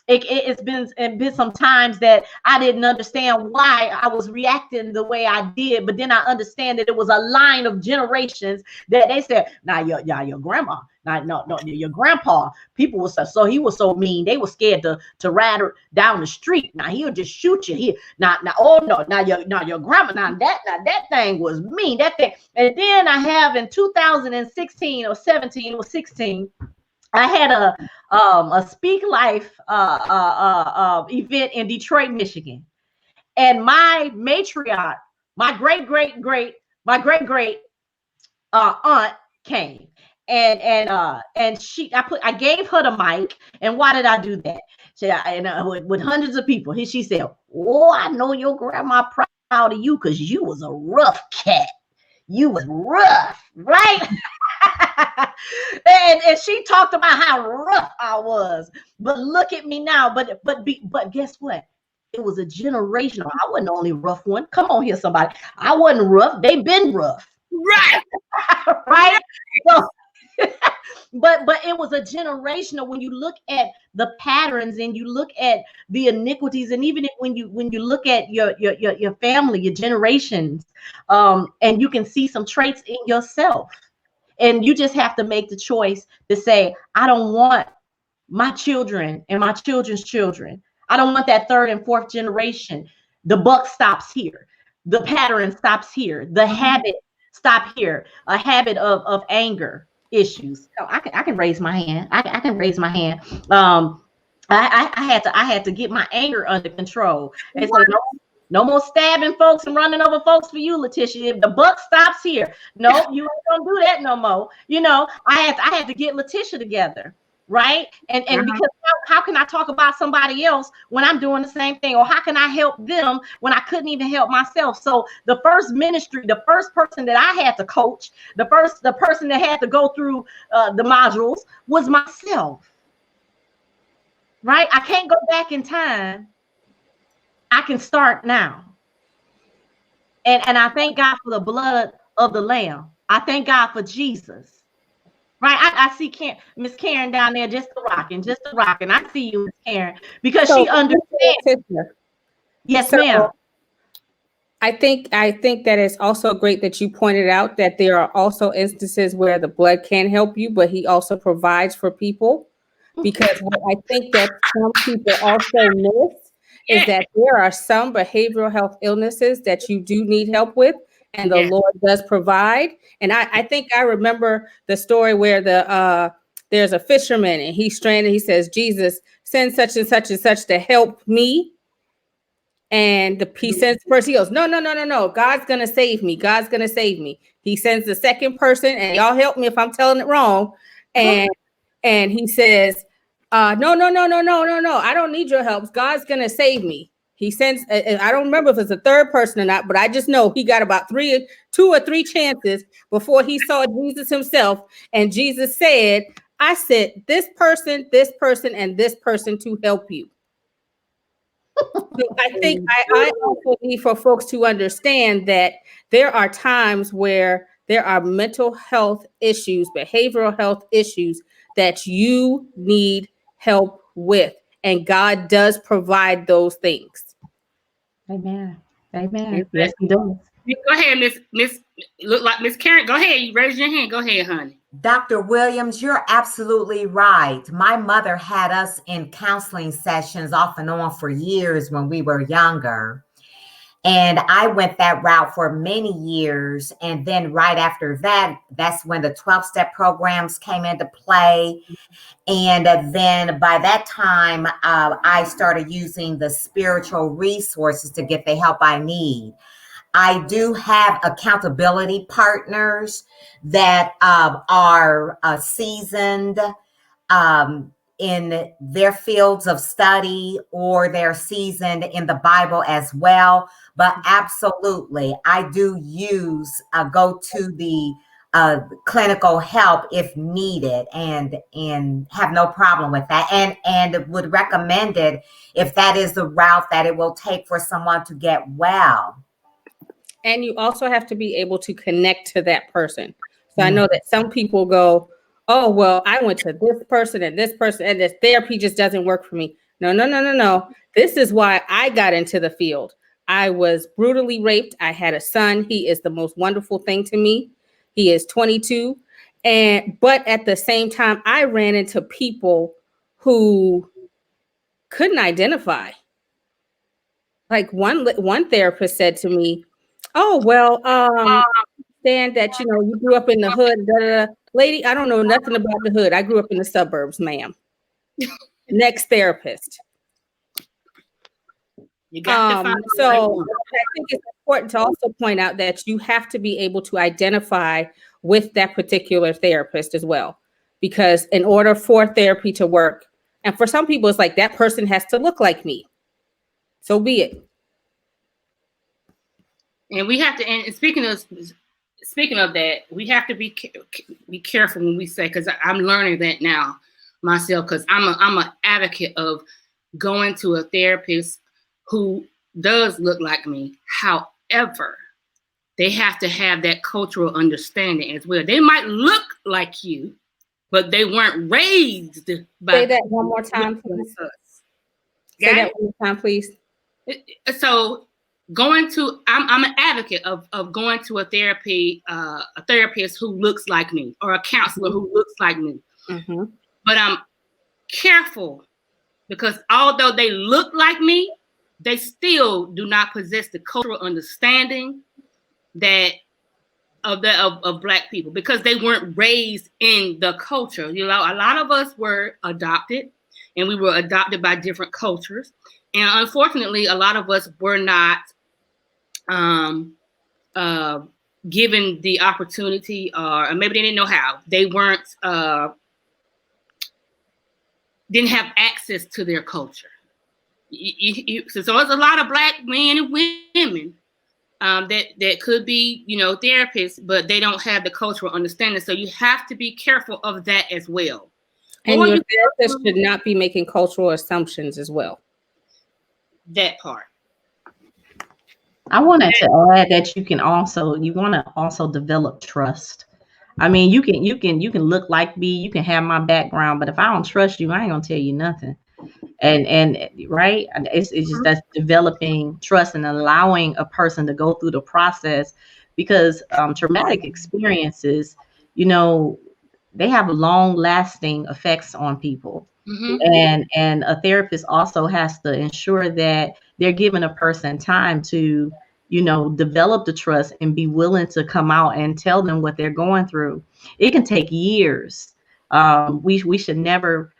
B: It's been some times that I didn't understand why I was reacting the way I did, but then I understand that it was a line of generations that they said, "Now your grandma, no, your grandpa." People were so he was so mean. They were scared to ride down the street. Now he'll just shoot you. Now your grandma. Now that thing was mean. That thing. And then I have in 2016 or 17 or 16. I had a Speak Life event in Detroit, Michigan, and my matriarch, my great aunt came, and I gave her the mic. And why did I do that? With hundreds of people, she said, "Oh, I know your grandma proud of you because you was a rough cat. You was rough, right?" and she talked about how rough I was, but look at me now. But guess what? It was a generational. I wasn't the only rough one. Come on here, somebody. I wasn't rough. They've been rough,
A: Right.
B: right? So, but it was a generational. When you look at the patterns and you look at the iniquities, and even when you look at your family, your generations, and you can see some traits in yourself. And you just have to make the choice to say, I don't want my children and my children's children. I don't want that third and fourth generation. The buck stops here. The pattern stops here. The habit stop here. A habit of anger issues. I can raise my hand. I can raise my hand. I had to get my anger under control. And so no more stabbing folks and running over folks for you, Letitia. If the buck stops here, no, you ain't gonna do that no more. You know, I had to get Letitia together, right? And because how can I talk about somebody else when I'm doing the same thing, or how can I help them when I couldn't even help myself? So the first ministry, the first person that I had to coach, the person that had to go through the modules was myself, right? I can't go back in time. I can start now. And I thank God for the blood of the Lamb. I thank God for Jesus. Right? I see Miss Karen down there just rocking. I see you, Miss Karen, because she understands. Yes, ma'am.
C: I think that it's also great that you pointed out that there are also instances where the blood can help you, but he also provides for people. Because what I think that some people also miss is that there are some behavioral health illnesses that you do need help with, and the Lord does provide. And I think I remember the story where there's a fisherman and he's stranded. He says, "Jesus, send such and such and such to help me." And he sends the person. He goes, no. God's going to save me. God's going to save me. He sends the second person, and y'all help me if I'm telling it wrong. And he says, no. I don't need your help. God's going to save me. He sends, I don't remember if it's a third person or not, but I just know he got about 2 or 3 chances before he saw Jesus himself. And Jesus said, I sent this person, and this person to help you. So I think I also need for folks to understand that there are times where there are mental health issues, behavioral health issues that you need help with, and God does provide those things.
B: Amen. Yes, he does.
A: Go ahead, Miss. Look like Miss Karen. Go ahead. You raise your hand. Go ahead, honey.
D: Dr. Williams, you're absolutely right. My mother had us in counseling sessions off and on for years when we were younger. And I went that route for many years. And then right after that, that's when the 12-step programs came into play. And then by that time, I started using the spiritual resources to get the help I need. I do have accountability partners that are seasoned in their fields of study, or they're seasoned in the Bible as well. But absolutely, I do go to the clinical help if needed, and have no problem with that, and would recommend it if that is the route that it will take for someone to get well.
C: And you also have to be able to connect to that person. So I know that some people go, oh, well, I went to this person, and this therapy just doesn't work for me. No. This is why I got into the field. I was brutally raped. I had a son. He is the most wonderful thing to me. He is 22. But at the same time, I ran into people who couldn't identify. Like one therapist said to me, oh, well, understand that, you grew up in the hood. Da, da, da. Lady, I don't know nothing about the hood. I grew up in the suburbs, ma'am. Next therapist.
A: You got to find
C: so I think it's important to also point out that you have to be able to identify with that particular therapist as well. Because in order for therapy to work, and for some people, it's like that person has to look like me. So be it.
A: And we have to, and speaking of that, we have to be careful when we say, because I'm learning that now myself, because I'm an advocate of going to a therapist who does look like me. However, they have to have that cultural understanding as well. They might look like you, but they weren't raised by.
C: Say that one more time, please. Say that one more time, please.
A: So I'm an advocate of going to a therapist who looks like me, or a counselor who looks like me.
C: Mm-hmm.
A: But I'm careful, because although they look like me, they still do not possess the cultural understanding that of Black people, because they weren't raised in the culture. A lot of us were adopted, and we were adopted by different cultures. And unfortunately, a lot of us were not given the opportunity, or maybe they didn't know how. They didn't have access to their culture. So there's a lot of Black men and women that could be, therapists, but they don't have the cultural understanding. So you have to be careful of that as well.
C: And your therapist should not be making cultural assumptions as well.
A: That part.
B: I wanted to add that you want to also develop trust. I mean, you can look like me, you can have my background, but if I don't trust you, I ain't gonna tell you nothing. And right, it's just that's developing trust and allowing a person to go through the process, because traumatic experiences, they have long lasting effects on people. Mm-hmm. And a therapist also has to ensure that they're giving a person time to, develop the trust and be willing to come out and tell them what they're going through. It can take years. We should never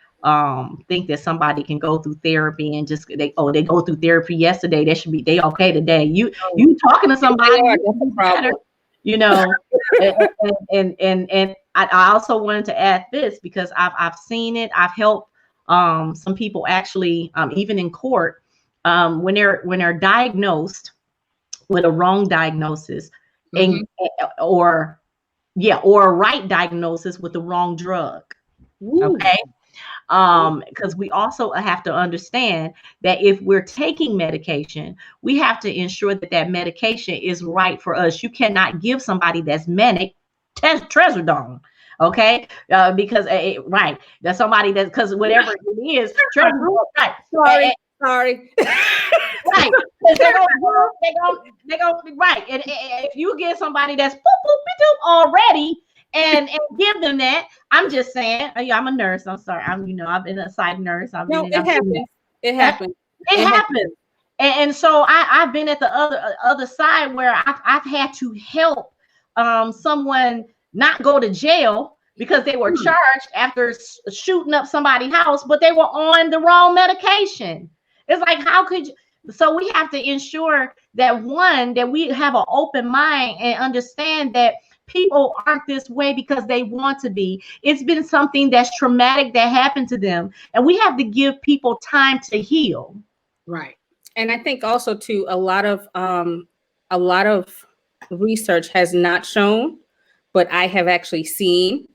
B: think that somebody can go through therapy and just they go through therapy yesterday, they okay today. You talking to somebody, better, and I also wanted to add this, because I've seen it. I've helped some people actually, even in court, when they're diagnosed with a wrong diagnosis, mm-hmm. or a right diagnosis with the wrong drug. Ooh. Okay. Because we also have to understand that if we're taking medication, we have to ensure that medication is right for us. You cannot give somebody that's manic trazodone. Okay, because right, that's somebody that's, because whatever it is, right. Sorry. Right, they're gonna right. And if you get somebody that's already, and give them that. I'm just saying, yeah, I'm a nurse. I'm sorry. I've been a psych nurse. I've
C: No,
B: been
C: it happens. It happens.
B: It happens. And so I've been at the other side where I've had to help someone not go to jail because they were charged after shooting up somebody's house, but they were on the wrong medication. It's like, how could you? So we have to ensure that we have an open mind and understand that people aren't this way because they want to be. It's been something that's traumatic that happened to them, and we have to give people time to heal.
A: Right.
C: And I think also too, a lot of research has not shown, but I have actually seen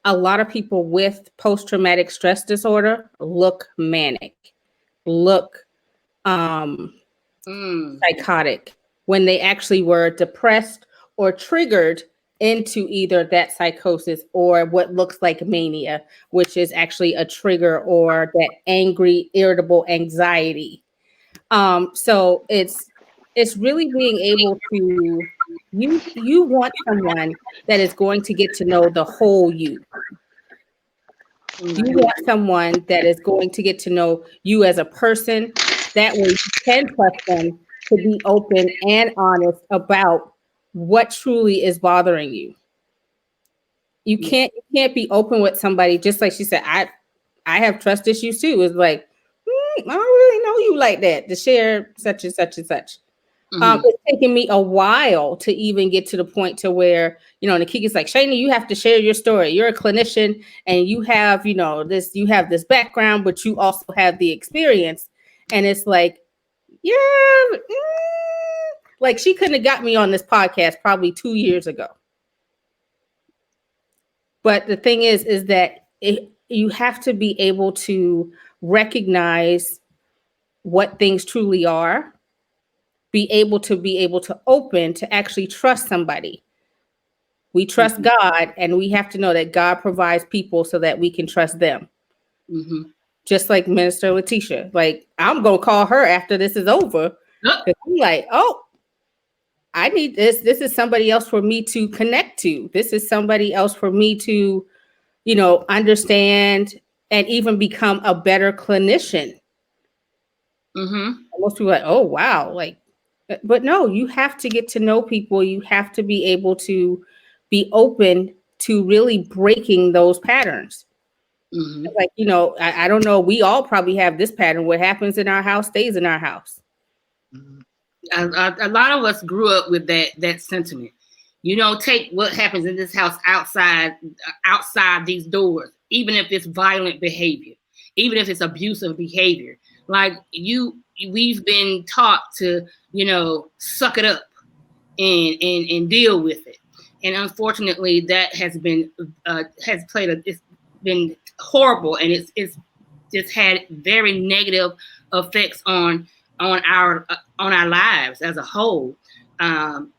C: a lot of people with post-traumatic stress disorder look manic, look psychotic when they actually were depressed or triggered into either that psychosis or what looks like mania, which is actually a trigger, or that angry, irritable anxiety. So it's really being able to, you want someone that is going to get to know the whole you. You want someone that is going to get to know you as a person. That way you can trust them to be open and honest about what truly is bothering you. You can't be open with somebody, just like she said, I have trust issues too. It's like, I don't really know you like that to share such and such and such. It's taken me a while to even get to the point to where, Nikiki's like, Shani, you have to share your story. You're a clinician and you have, this background, but you also have the experience. And it's like, like she couldn't have got me on this podcast probably 2 years ago. But the thing is that you have to be able to recognize what things truly are, be able to open to actually trust somebody. We trust God, and we have to know that God provides people so that we can trust them. Just like Minister Letitia, like I'm gonna call her after this is over. I'm like, oh, I need this. This is somebody else for me to connect to. This is somebody else for me to, understand and even become a better clinician. Most people are like, oh wow, but no, you have to get to know people. You have to be able to be open to really breaking those patterns. Like, I don't know. We all probably have this pattern. What happens in our house stays in our house.
A: A lot of us grew up with that sentiment. Take what happens in this house outside these doors, even if it's violent behavior, even if it's abusive behavior. Like we've been taught to, suck it up and deal with it. And unfortunately, that has been it's been horrible, and it's just had very negative effects on our lives as a whole. Holding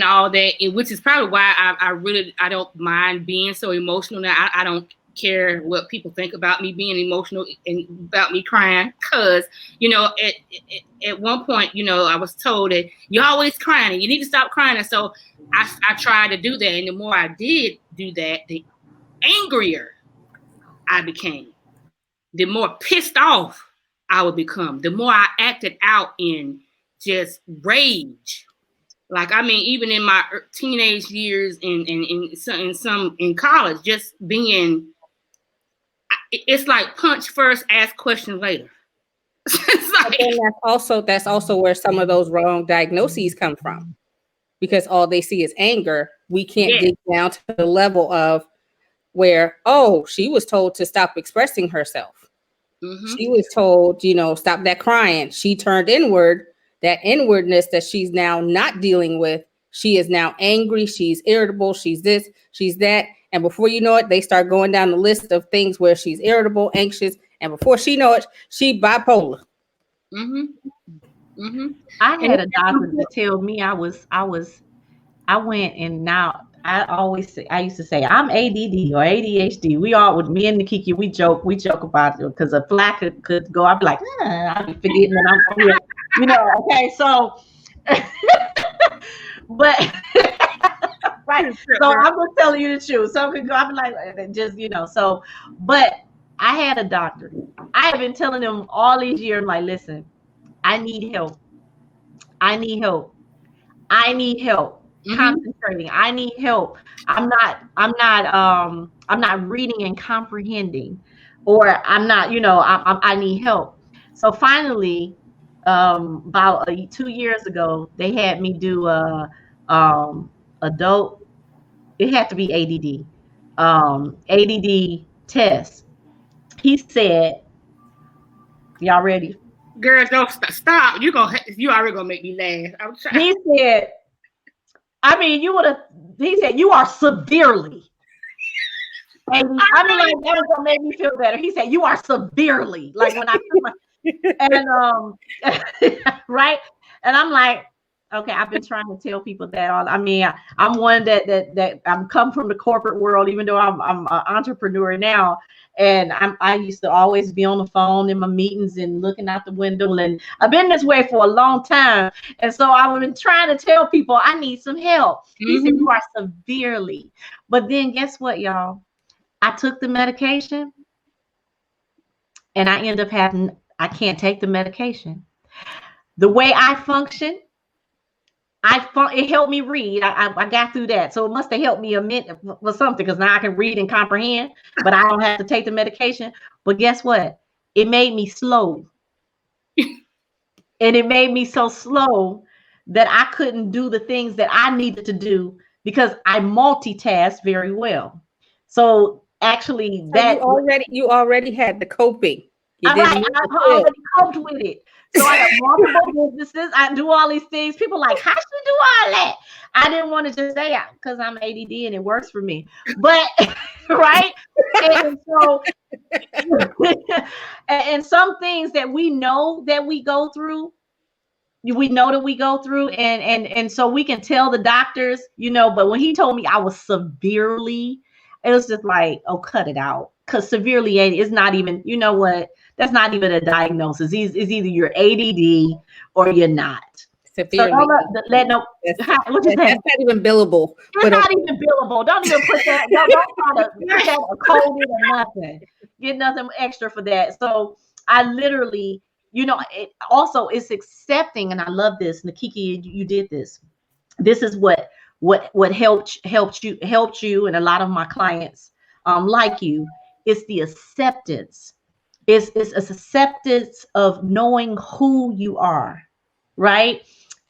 A: all that, which is probably why I don't mind being so emotional now. I don't care what people think about me being emotional and about me crying, because at one point I was told that you're always crying and you need to stop crying. And so I tried to do that, and the more I did do that, the angrier I became, the more pissed off I would become, the more I acted out in just rage. Like, even in my teenage years and in college, just being, it's like punch first, ask questions later.
C: That's also where some of those wrong diagnoses come from, because all they see is anger. We can't dig down to the level of where, she was told to stop expressing herself. She was told, stop that crying. She turned inward. That inwardness that she's now not dealing with, she is now angry. She's irritable. She's this, she's that. And before you know it, they start going down the list of things where she's irritable, anxious. And before she know it, she bipolar.
B: I had a doctor to tell me I went, and now I used to say I'm ADD or ADHD. We all, with me and Nikiki, we joke about it, because a fly could go. I'd be like, I'll be forgetting that I'm here. Okay, so but Right. So I'm just telling you the truth. Some can go, I'm like, just, so, but I had a doctor. I have been telling them all these years, like, listen, I need help. I need help. I need help concentrating. I need help. I'm not reading and comprehending, or I'm not, I need help. So finally, about 2 years ago, they had me do adult, it had to be ADD test. He said, y'all ready?
A: Girl, don't stop. You already gonna make me laugh. I'm trying.
B: He said, he said, you are severely. And that was gonna make me feel better. He said, you are severely, like when I took my, and right. And I'm like, okay, I've been trying to tell people that I'm one that I'm come from the corporate world, even though I'm an entrepreneur now. And I used to always be on the phone in my meetings and looking out the window. And I've been this way for a long time. And so I've been trying to tell people I need some help. He said, you are severely. But then guess what, y'all? I took the medication and I end up I can't take the medication. The way I function, it helped me read. I got through that. So it must have helped me a minute for something, because now I can read and comprehend, but I don't have to take the medication. But guess what? It made me slow. And it made me so slow that I couldn't do the things that I needed to do, because I multitask very well. So actually
C: you already had the coping.
B: I already coped with it. So I have multiple businesses. I do all these things. People are like, how should you do all that? I didn't want to just say it because I'm ADD and it works for me. But right. And so and some things that we know that we go through, and so we can tell the doctors, but when he told me I was severely, it was just like, oh, cut it out. Because severely is not even, you know what? That's not even a diagnosis. It's either you're ADD or you're not.
C: Severely.
B: So that's
C: not even billable.
B: It's not even billable. Don't even put that. Don't try to put that or code it or nothing. Get nothing extra for that. So I literally, it also is accepting, and I love this. Nakiki, you did this. This is what helped you, and a lot of my clients like you. It's the acceptance. It's acceptance of knowing who you are, right?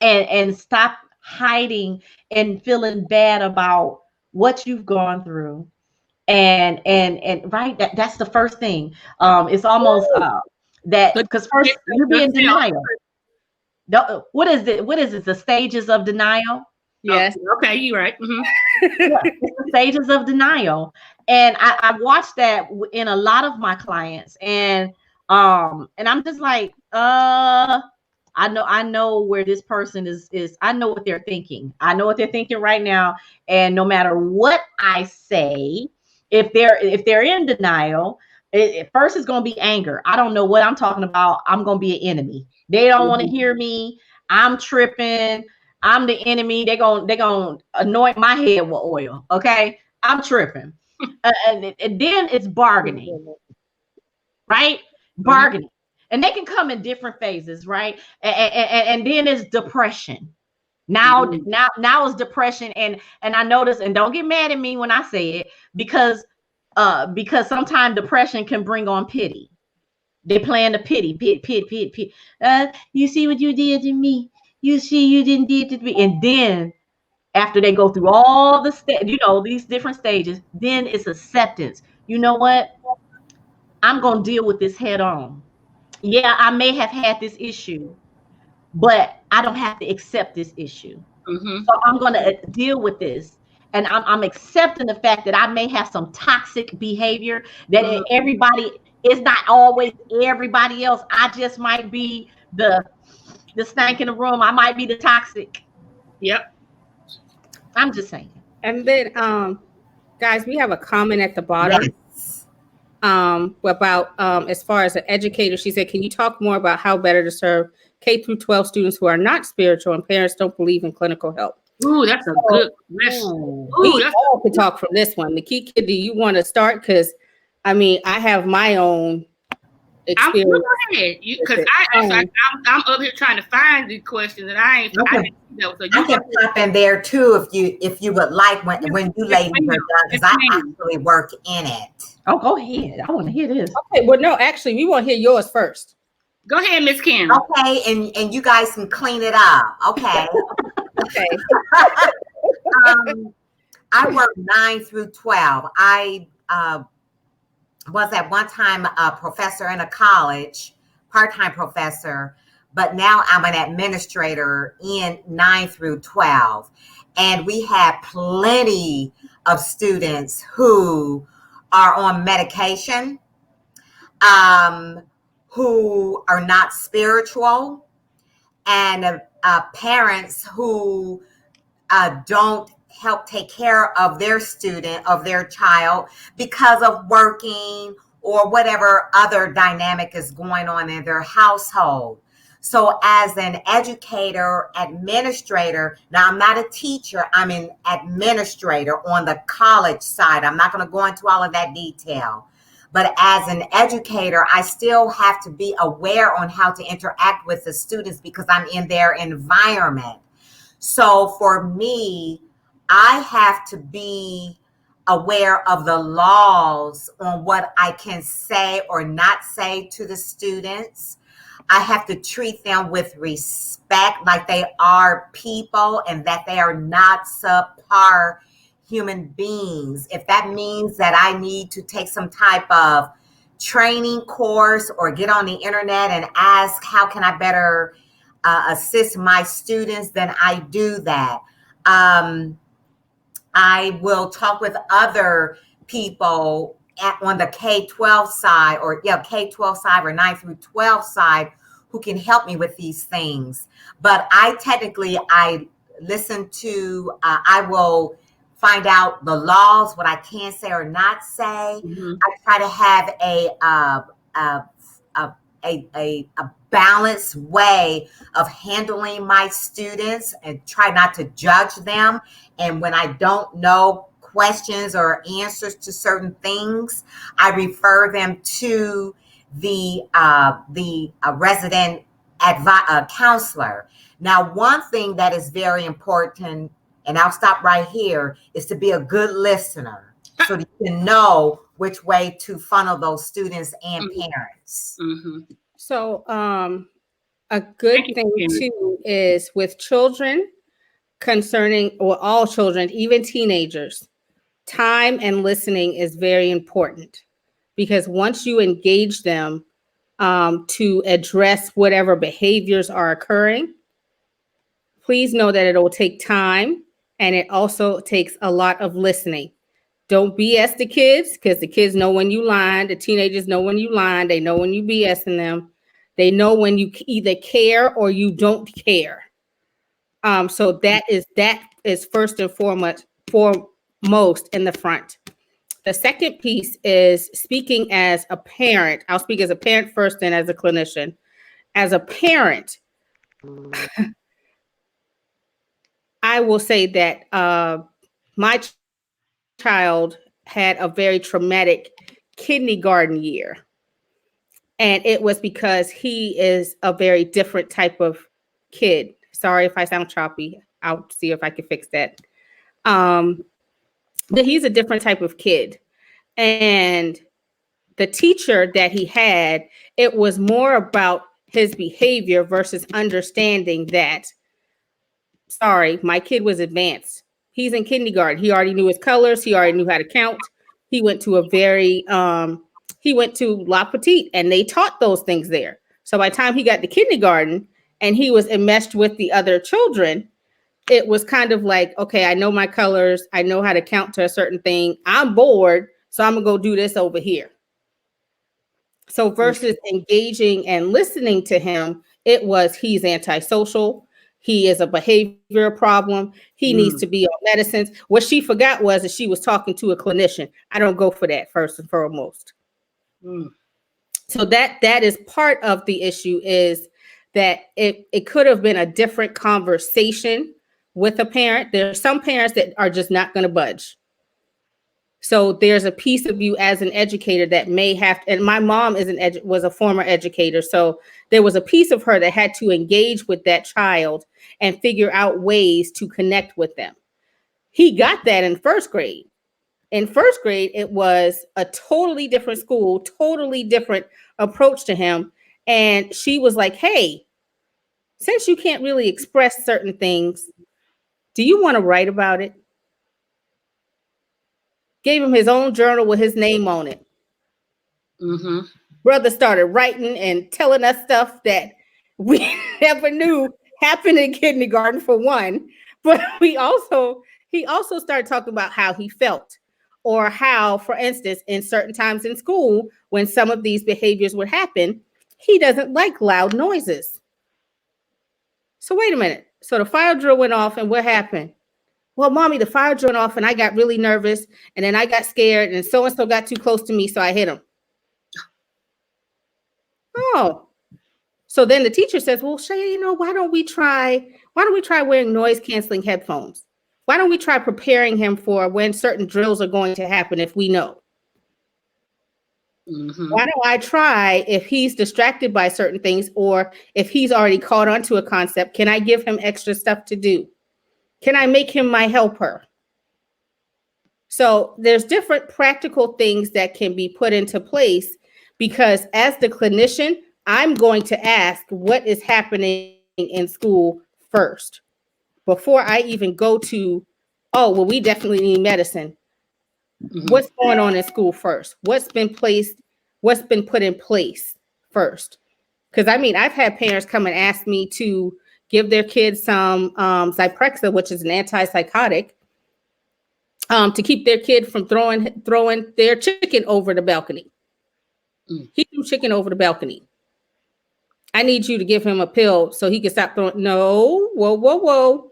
B: And stop hiding and feeling bad about what you've gone through. And right, that's the first thing. It's almost that, because first you be in denial. What is it? The stages of denial?
C: Yes.
A: Okay, you're right.
B: It's the stages of denial. And I watched that in a lot of my clients. And I'm just like, I know where this person is. I know what they're thinking. I know what they're thinking right now. And no matter what I say, if they're in denial, first it's going to be anger. I don't know what I'm talking about. I'm going to be an enemy. They don't want to hear me. I'm tripping. I'm the enemy. They're gonna anoint my head with oil. Okay, I'm tripping. And then it's bargaining, right? Bargaining, and they can come in different phases, right? And then it's depression. Now it's depression, and I notice, and don't get mad at me when I say it, because sometimes depression can bring on pity. They plan the pity. You see what you did to me. You see, you didn't do it to me. And then after they go through all the these different stages, then it's acceptance. You know what? I'm going to deal with this head on. Yeah, I may have had this issue, but I don't have to accept this issue. So I'm going to deal with this. And I'm accepting the fact that I may have some toxic behavior, that everybody is not always everybody else. I just might be the stank in the room. I might be the toxic.
A: Yep.
B: I'm just saying.
C: And then, guys, we have a comment at the bottom about as far as an educator. She said, can you talk more about how better to serve K through 12 students who are not spiritual and parents don't believe in clinical help?
A: Ooh, that's a good question.
C: We
A: Ooh, that's
C: all could talk from this one. Nikki, do you want to start? Because I mean, I have my own
A: I'm
C: experience.
A: go ahead. Because I'm up here trying to find the questions and I didn't see that. So
D: I
A: you
D: can pop in there too if you would like when you ladies are done, because I actually work in it.
B: Oh, go ahead. I want to hear this.
C: Okay, well, no, actually, we want to hear yours first.
A: go ahead, Miss Karen.
D: Okay, and you guys can clean it up. Okay.
C: Okay.
D: I work 9 through 12. I was at one time a professor in a college, part-time professor, but now I'm an administrator in 9 through 12. And we have plenty of students who are on medication, who are not spiritual, and parents who don't help take care of their student, of their child, because of working or whatever other dynamic is going on in their household. So as an educator, administrator, now I'm not a teacher, I'm an administrator on the college side. I'm not going to go into all of that detail. But as an educator, I still have to be aware on how to interact with the students because I'm in their environment. So for me, I have to be aware of the laws on what I can say or not say to the students. I have to treat them with respect, like they are people and that they are not subpar human beings. If that means that I need to take some type of training course or get on the internet and ask how can I better assist my students, then I do that. I will talk with other people on the K-12 side or K-12 side or 9 through 12 side who can help me with these things. But I listen to, I will find out the laws, what I can say or not say. Mm-hmm. I try to have a balanced way of handling my students and try not to judge them. And when I don't know questions or answers to certain things, I refer them to the resident counselor. Now, one thing that is very important, and I'll stop right here, is to be a good listener so that you can know which way to funnel those students and parents.
A: Mm-hmm.
C: So a good thing too is with children concerning, or all children, even teenagers, time and listening is very important, because once you engage them to address whatever behaviors are occurring, please know that it will take time, and it also takes a lot of listening. Don't BS the kids, because the kids know when you lying. The teenagers know when you lying. They know when you BSing them. They know when you either care or you don't care. So that is first and foremost in the front. The second piece is speaking as a parent. I'll speak as a parent first, then as a clinician. As a parent, I will say that my child had a very traumatic kindergarten year. And it was because he is a very different type of kid. Sorry if I sound choppy. I'll see if I can fix that. But he's a different type of kid. And the teacher that he had, it was more about his behavior versus understanding that, sorry, my kid was advanced. He's in kindergarten. He already knew his colors. He already knew how to count. He went to he went to La Petite, and they taught those things there. So by the time he got to kindergarten and he was enmeshed with the other children, it was kind of like, okay, I know my colors. I know how to count to a certain thing. I'm bored, so I'm going to go do this over here. So versus engaging and listening to him, it was he's antisocial. He is a behavior problem. He needs to be on medicines. What she forgot was that she was talking to a clinician. I don't go for that first and foremost. So that is part of the issue, is that it could have been a different conversation with a parent. There are some parents that are just not going to budge. So there's a piece of you as an educator that may have to, and my mom was a former educator. So there was a piece of her that had to engage with that child and figure out ways to connect with them. He got that in first grade. In first grade, it was a totally different school, totally different approach to him. And she was like, hey, since you can't really express certain things, do you want to write about it? Gave him his own journal with his name on it.
A: Mm-hmm.
C: Brother started writing and telling us stuff that we never knew happened in kindergarten, for one. But he also started talking about how he felt, or how, for instance, in certain times in school, when some of these behaviors would happen, he doesn't like loud noises. So wait a minute. So the fire drill went off, and what happened? Well, mommy, the fire drill went off, and I got really nervous, and then I got scared, and so-and-so got too close to me, so I hit him. Oh. So then the teacher says, well, Shay, why don't we try wearing noise-canceling headphones? Why don't we try preparing him for when certain drills are going to happen if we know?
A: Mm-hmm.
C: Why don't I try, if he's distracted by certain things, or if he's already caught onto a concept, can I give him extra stuff to do? Can I make him my helper? So there's different practical things that can be put into place, because as the clinician, I'm going to ask what is happening in school first before I even go to, oh, well, we definitely need medicine.
A: Mm-hmm.
C: What's going on in school first? What's been put in place first? Because I've had parents come and ask me to give their kids some Zyprexa, which is an antipsychotic, to keep their kid from throwing their chicken over the balcony. He threw chicken over the balcony. I need you to give him a pill so he can stop throwing. No, whoa.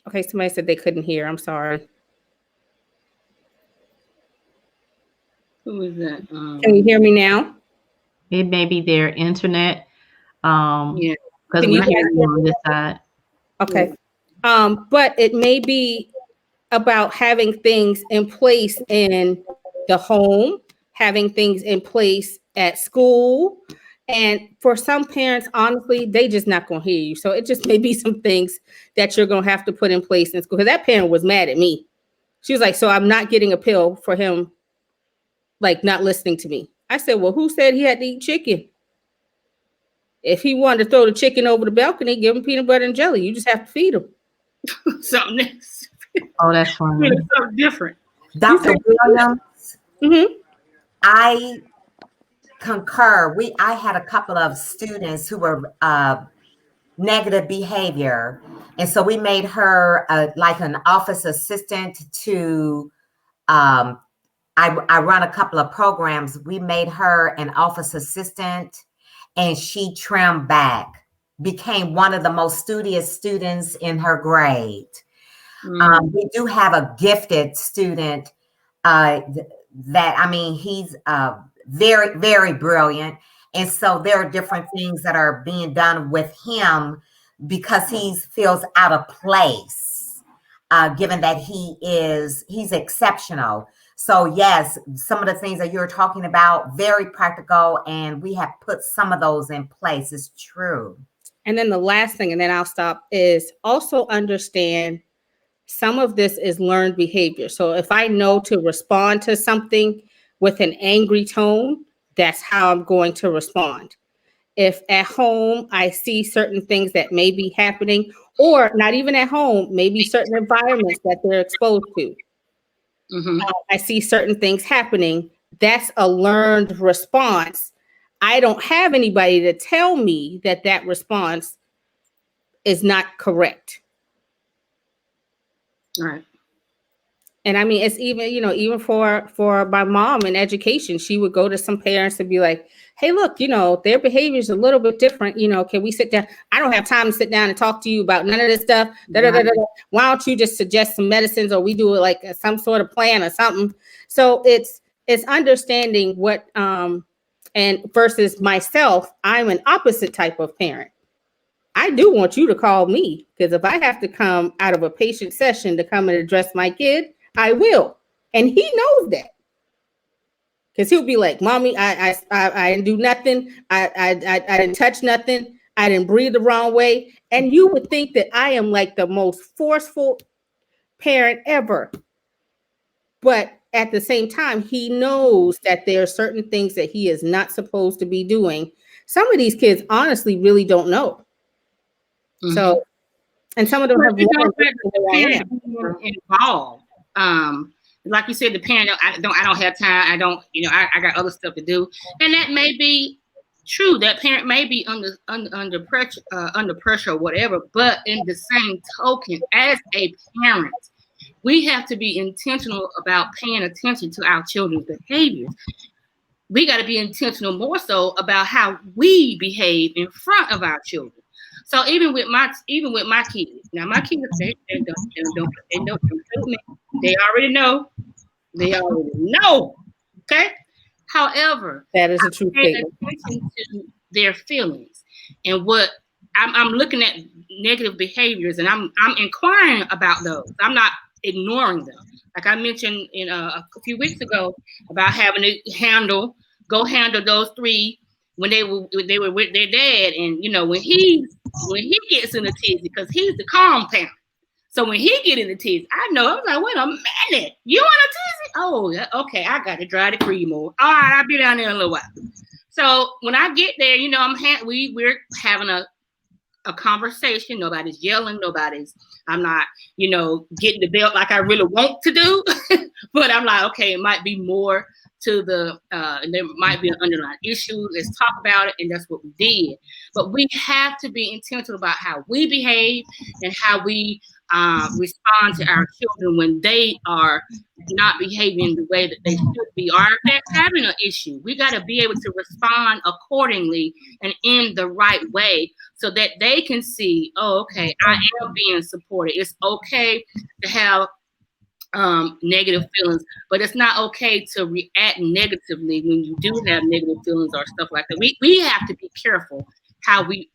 C: Okay, somebody said they couldn't hear. I'm sorry.
A: Who is that?
C: Can you hear me now?
B: It may be their internet.
A: Yeah.
B: Because
C: Can you
B: we're hearing
C: hear
B: you on this side.
C: Okay. But it may be about having things in place in the home, having things in place at school. And for some parents, honestly, they just not going to hear you. So it just may be some things that you're going to have to put in place in school. Because that parent was mad at me. She was like, so I'm not getting a pill for him, like, not listening to me. I said, well, who said he had to eat chicken? If he wanted to throw the chicken over the balcony, give him peanut butter and jelly. You just have to feed him.
A: Something else.
B: Oh, that's funny.
A: Something different.
D: Dr. Williams,
C: Mm-hmm.
D: I concur. I had a couple of students who were negative behavior. And so we made her like an office assistant to, I run a couple of programs. We made her an office assistant, and she trimmed back, became one of the most studious students in her grade. We do have a gifted student he's very, very brilliant. And so there are different things that are being done with him because he feels out of place, given that he's exceptional. So yes, some of the things that you're talking about, very practical, and we have put some of those in place. It's true.
C: And then the last thing, and then I'll stop, is also understand some of this is learned behavior. So if I know to respond to something with an angry tone, that's how I'm going to respond. If at home I see certain things that may be happening, or not even at home, maybe certain environments that they're exposed to, I see certain things happening, that's a learned response. I don't have anybody to tell me that response is not correct.
A: Right.
C: And it's even for my mom in education, she would go to some parents and be like, hey, look, their behavior is a little bit different. Can we sit down? I don't have time to sit down and talk to you about none of this stuff. Why don't you just suggest some medicines, or we do it like some sort of plan or something? So it's understanding what, and versus myself, I'm an opposite type of parent. I do want you to call me, because if I have to come out of a patient session to come and address my kid, I will. And he knows that. Because he'll be like, Mommy, I didn't do nothing. I didn't touch nothing. I didn't breathe the wrong way. And you would think that I am like the most forceful parent ever. But at the same time, he knows that there are certain things that he is not supposed to be doing. Some of these kids honestly really don't know. So, and some of them have
A: more involved. Like you said, the parent, I don't have time. I don't, I got other stuff to do, and that may be true. That parent may be under pressure or whatever. But in the same token, as a parent, we have to be intentional about paying attention to our children's behaviors. We got to be intentional more so about how we behave in front of our children. So even with my kids, now my kids, they don't me. They already know. Okay. However,
C: that is a true statement.
A: Attention to their feelings and what I'm looking at negative behaviors, and I'm inquiring about those. I'm not ignoring them. Like I mentioned in a few weeks ago about having to handle those 3 when they were with their dad, and when he gets in a tizzy, because he's the calm parent. So when he get in the tizzy, I know, I was like, wait a minute, you in a tizzy? Oh, okay, I got to dry the cream more. All right, I'll be down there in a little while. So when I get there, we're having a conversation. Nobody's yelling. I'm not, getting the belt like I really want to do. But I'm like, okay, it might be more to there might be an underlying issue. Let's talk about it. And that's what we did. But we have to be intentional about how we behave and how we respond to our children when they are not behaving the way that they should be, or if they're having an issue. We got to be able to respond accordingly and in the right way, so that they can see, oh, okay, I am being supported. It's okay to have negative feelings, but it's not okay to react negatively when you do have negative feelings or stuff like that. We have to be careful how we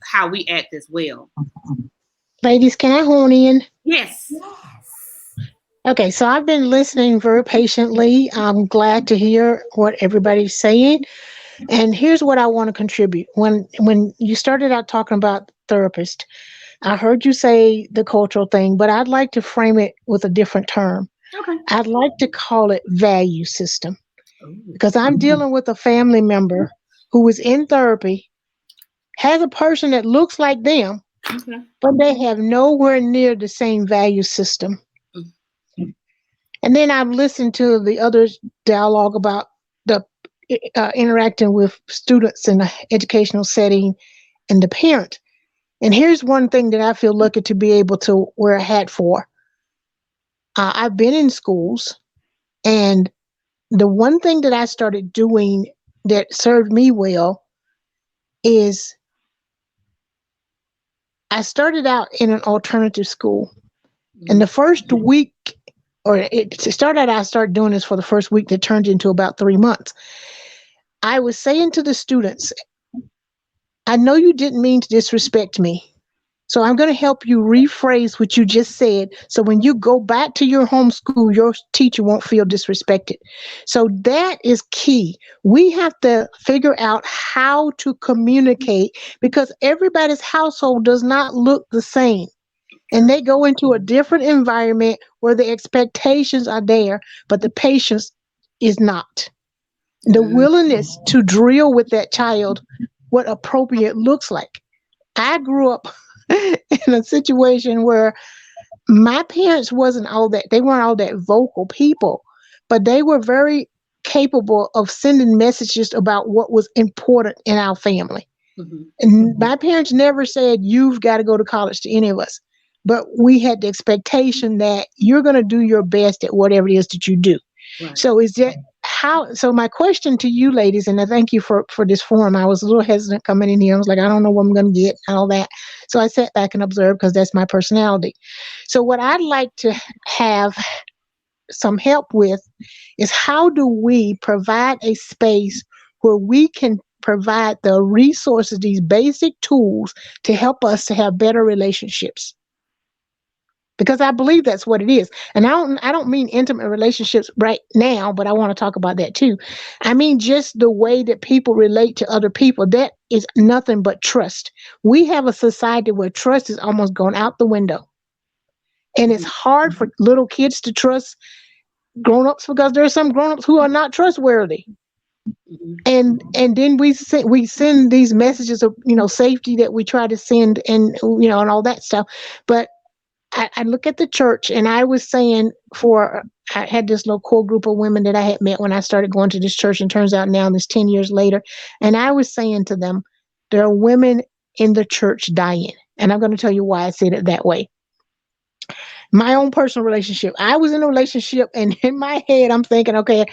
A: act as well.
G: Ladies, can I horn in?
A: Yes.
G: Okay, so I've been listening very patiently. I'm glad to hear what everybody's saying. And here's what I want to contribute. When you started out talking about therapist, I heard you say the cultural thing, but I'd like to frame it with a different term.
A: Okay.
G: I'd like to call it value system, because I'm dealing with a family member who is in therapy, has a person that looks like them, but they have nowhere near the same value system. And then I've listened to the other dialogue about the interacting with students in an educational setting and the parent. And here's one thing that I feel lucky to be able to wear a hat for. I've been in schools, and the one thing that I started doing that served me well is I started out in an alternative school. And the first week, I started doing this for the first week that turned into about 3 months. I was saying to the students, I know you didn't mean to disrespect me. So I'm going to help you rephrase what you just said. So when you go back to your home school, your teacher won't feel disrespected. So that is key. We have to figure out how to communicate, because everybody's household does not look the same. And they go into a different environment where the expectations are there, but the patience is not. The willingness to drill with that child what appropriate looks like. I grew up in a situation where my parents weren't all that vocal people, but they were very capable of sending messages about what was important in our family. And my parents never said, you've got to go to college to any of us. But we had the expectation that you're going to do your best at whatever it is that you do. Right. So so my question to you ladies, and I thank you for this forum. I was a little hesitant coming in here. I was like, I don't know what I'm going to get and all that. So I sat back and observed, because that's my personality. So what I'd like to have some help with is, how do we provide a space where we can provide the resources, these basic tools to help us to have better relationships. Because I believe that's what it is. And I don't mean intimate relationships right now, but I want to talk about that too. I mean just the way that people relate to other people. That is nothing but trust. We have a society where trust is almost gone out the window. And it's hard for little kids to trust grown-ups because there are some grown-ups who are not trustworthy. And then we send these messages of, you know, safety that we try to send, and, you know, and all that stuff. But I look at the church, and I was saying, I had this little core group of women that I had met when I started going to this church, and turns out now this 10 years later, and I was saying to them, there are women in the church dying. And I'm going to tell you why I said it that way. My own personal relationship. I was in a relationship, and in my head, I'm thinking, okay,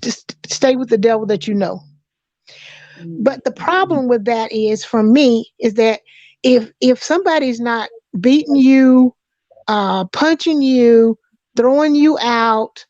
G: just stay with the devil that you know. But the problem with that is, for me, is that if somebody's not beating you, punching you, throwing you out,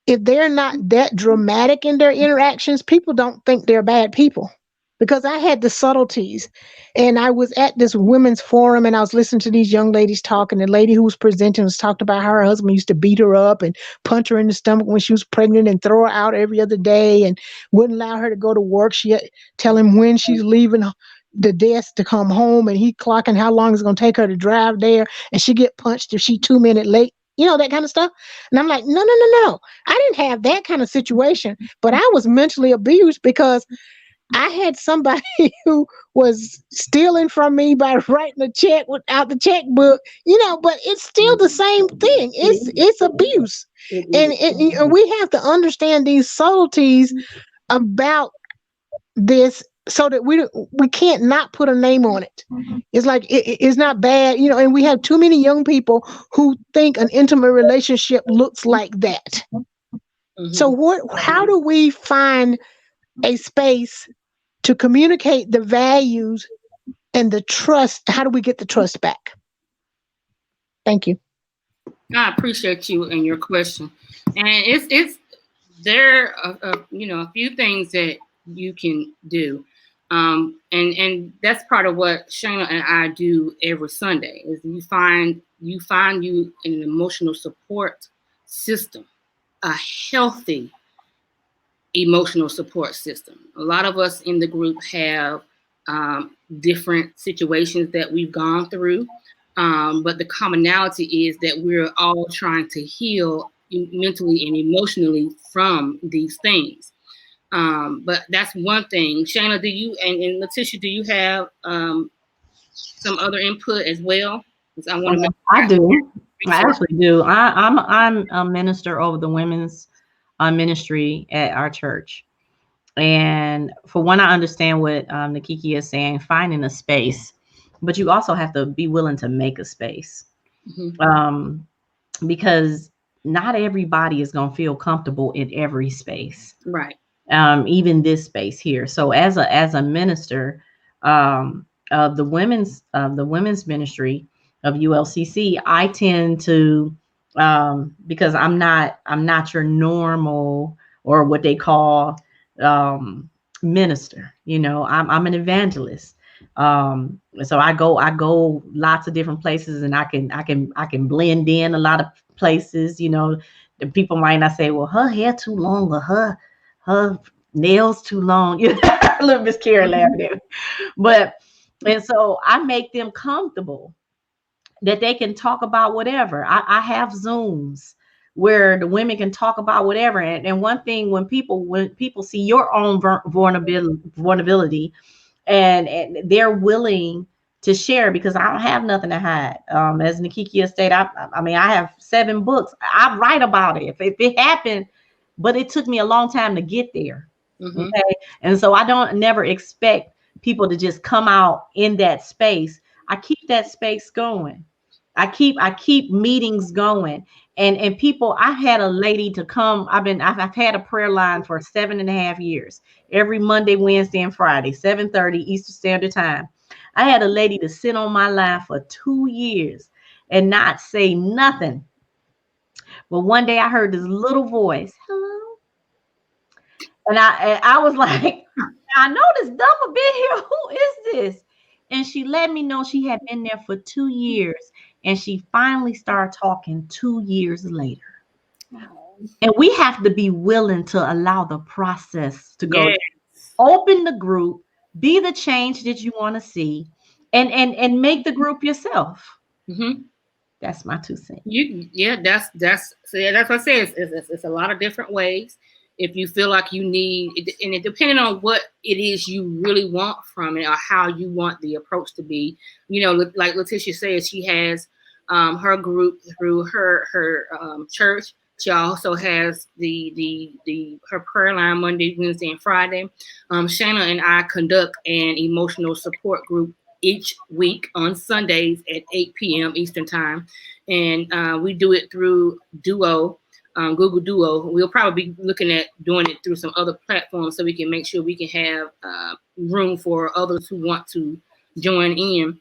G: if they're not that dramatic in their interactions, people don't think they're bad people. Because I had the subtleties, and I was at this women's forum, and I was listening to these young ladies talk, and the lady who was presenting was talked about how her husband used to beat her up and punch her in the stomach when she was pregnant and throw her out every other day and wouldn't allow her to go to work. She'd tell him when she's leaving the desk to come home, and he clocking how long it's going to take her to drive there, and she get punched if she 2 minutes late. You know, that kind of stuff. And I'm like, no. I didn't have that kind of situation, but I was mentally abused because I had somebody who was stealing from me by writing a check without the checkbook, you know, but it's still the same thing. It's abuse. And we have to understand these subtleties about this so that we can't not put a name on it. It's like, it's not bad, you know, and we have too many young people who think an intimate relationship looks like that. So how do we find a space to communicate the values and the trust? How do we get the trust back? Thank you.
A: I appreciate you and your question. And it's there are you know, a few things that you can do. And that's part of what Shana and I do every Sunday is you find you an emotional support system, a healthy emotional support system. A lot of us in the group have different situations that we've gone through, but the commonality is that we're all trying to heal mentally and emotionally from these things. But that's one thing. Shana, do you and Letitia, do you have some other input as well? I want to.
B: I do. I actually do. I'm a minister over the women's ministry at our church, and for one, I understand what Nakiki is saying, finding a space, but you also have to be willing to make a space, because not everybody is going to feel comfortable in every space,
A: right?
B: Even this space here. So as a minister of the women's ministry of ULCC, I tend to because I'm not your normal, or what they call minister. You know, I'm an evangelist. So I go lots of different places, and I can blend in a lot of places. You know, the people might not say, well, her hair too long, or her nails too long. You know, I love Miss Karen laughing at me. And so I make them comfortable that they can talk about whatever. I have Zooms where the women can talk about whatever. And one thing, when people see your own vulnerability and they're willing to share, because I don't have nothing to hide. As Nakiki stated, I mean, I have 7 books. I write about it. If it happened, but it took me a long time to get there. Okay. And so I don't never expect people to just come out in that space. I keep that space going. I keep meetings going. And people, I had a lady to come. I've had a prayer line for 7.5 years, every Monday, Wednesday, and Friday, 7:30 Eastern Standard Time. I had a lady to sit on my line for 2 years and not say nothing. But one day I heard this little voice, hello. And I was like, I know this double been here. Who is this? And she let me know she had been there for 2 years. And she finally started talking 2 years later. And we have to be willing to allow the process to go.
A: Yes.
B: Open the group, be the change that you want to see, and make the group yourself.
A: Mm-hmm.
B: That's my 2 cents.
A: That's what I said. It's a lot of different ways. If you feel like you need, and it depending on what it is you really want from it or how you want the approach to be. You know, like Letitia says, she has her group through her church. She also has her prayer line Monday, Wednesday, and Friday. Shana and I conduct an emotional support group each week on Sundays at 8 p.m. Eastern time. And we do it through Duo, Google Duo. We'll probably be looking at doing it through some other platforms so we can make sure we can have room for others who want to join in.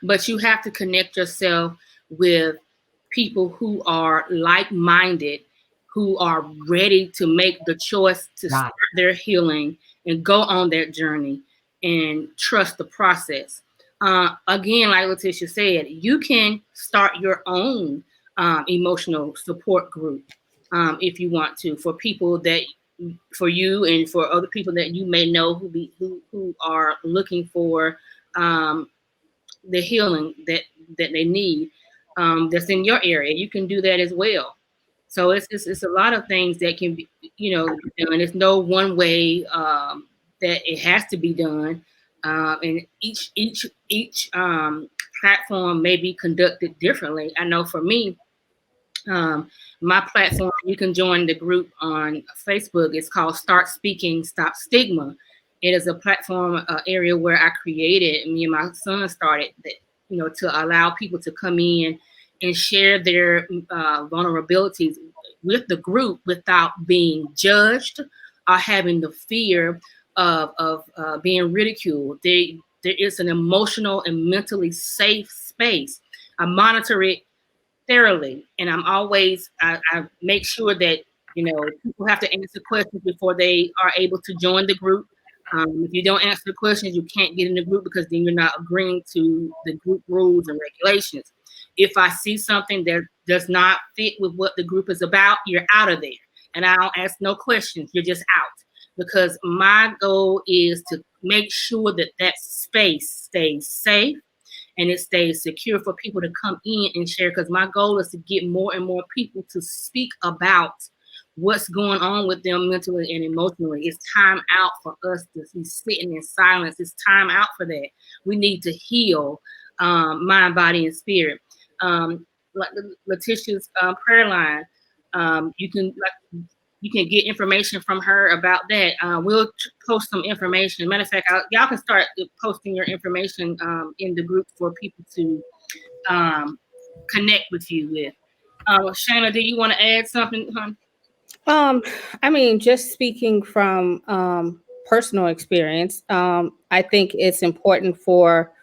A: But you have to connect yourself with people who are like-minded, who are ready to make the choice to start their healing and go on that journey and trust the process. Again, like Letitia said, you can start your own emotional support group if you want to, for people that, for you and for other people that you may know who are looking for the healing that they need. That's in your area. You can do that as well. So it's a lot of things that can be, done. There's no one way that it has to be done. And each platform may be conducted differently. I know for me, my platform, you can join the group on Facebook. It's called Start Speaking, Stop Stigma. It is a platform area where I created, me and my son started that, to allow people to come in and share their vulnerabilities with the group without being judged or having the fear of being ridiculed. There is an emotional and mentally safe space. I monitor it thoroughly, and I make sure that people have to answer questions before they are able to join the group. If you don't answer the questions, you can't get in the group because then you're not agreeing to the group rules and regulations. If I see something that does not fit with what the group is about, you're out of there. And I don't ask no questions. You're just out. Because my goal is to make sure that that space stays safe and it stays secure for people to come in and share. Because my goal is to get more and more people to speak about what's going on with them mentally and emotionally. It's time out for us to be sitting in silence. It's time out for that. We need to heal mind, body, and spirit. Like Letitia's prayer line, you can get information from her about that. We'll post some information. Matter of fact, y'all can start posting your information in the group for people to connect with you with. Shana, do you want to add something, hon?
C: I mean, just speaking from personal experience, I think it's important for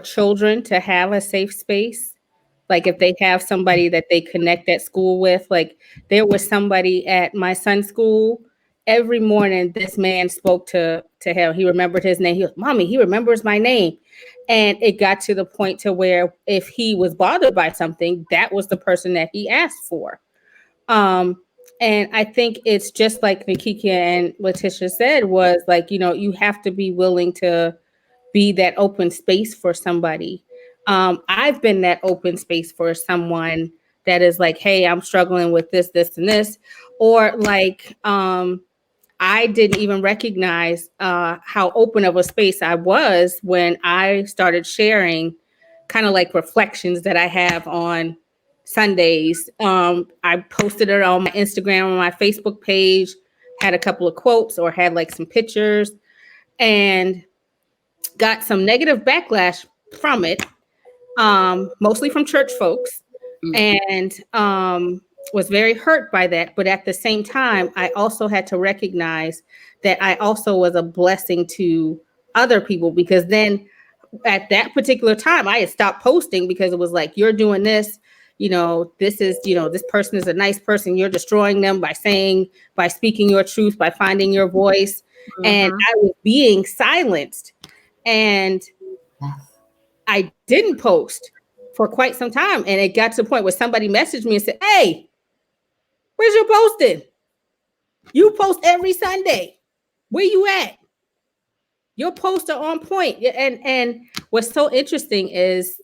C: children to have a safe space. Like if they have somebody that they connect at school with, like there was somebody at my son's school. Every morning, this man spoke to him. He remembered his name. He was, Mommy, he remembers my name. And it got to the point to where if he was bothered by something, that was the person that he asked for. And I think it's just like Nikkia and Letitia said, was like, you have to be willing to be that open space for somebody. I've been that open space for someone that is like, hey, I'm struggling with this, this, and this. Or like, I didn't even recognize how open of a space I was when I started sharing kind of like reflections that I have on Sundays. I posted it on my Instagram, on my Facebook page, had a couple of quotes or had like some pictures and got some negative backlash from it, mostly from church folks, and was very hurt by that. But at the same time, I also had to recognize that I also was a blessing to other people, because then at that particular time, I had stopped posting because it was like, you're doing this, this is, this person is a nice person. You're destroying them by speaking your truth, by finding your voice.
A: Mm-hmm.
C: And I was being silenced. And I didn't post for quite some time. And it got to the point where somebody messaged me and said, "Hey, where's your posting? You post every Sunday. Where you at? Your posts are on point." And what's so interesting is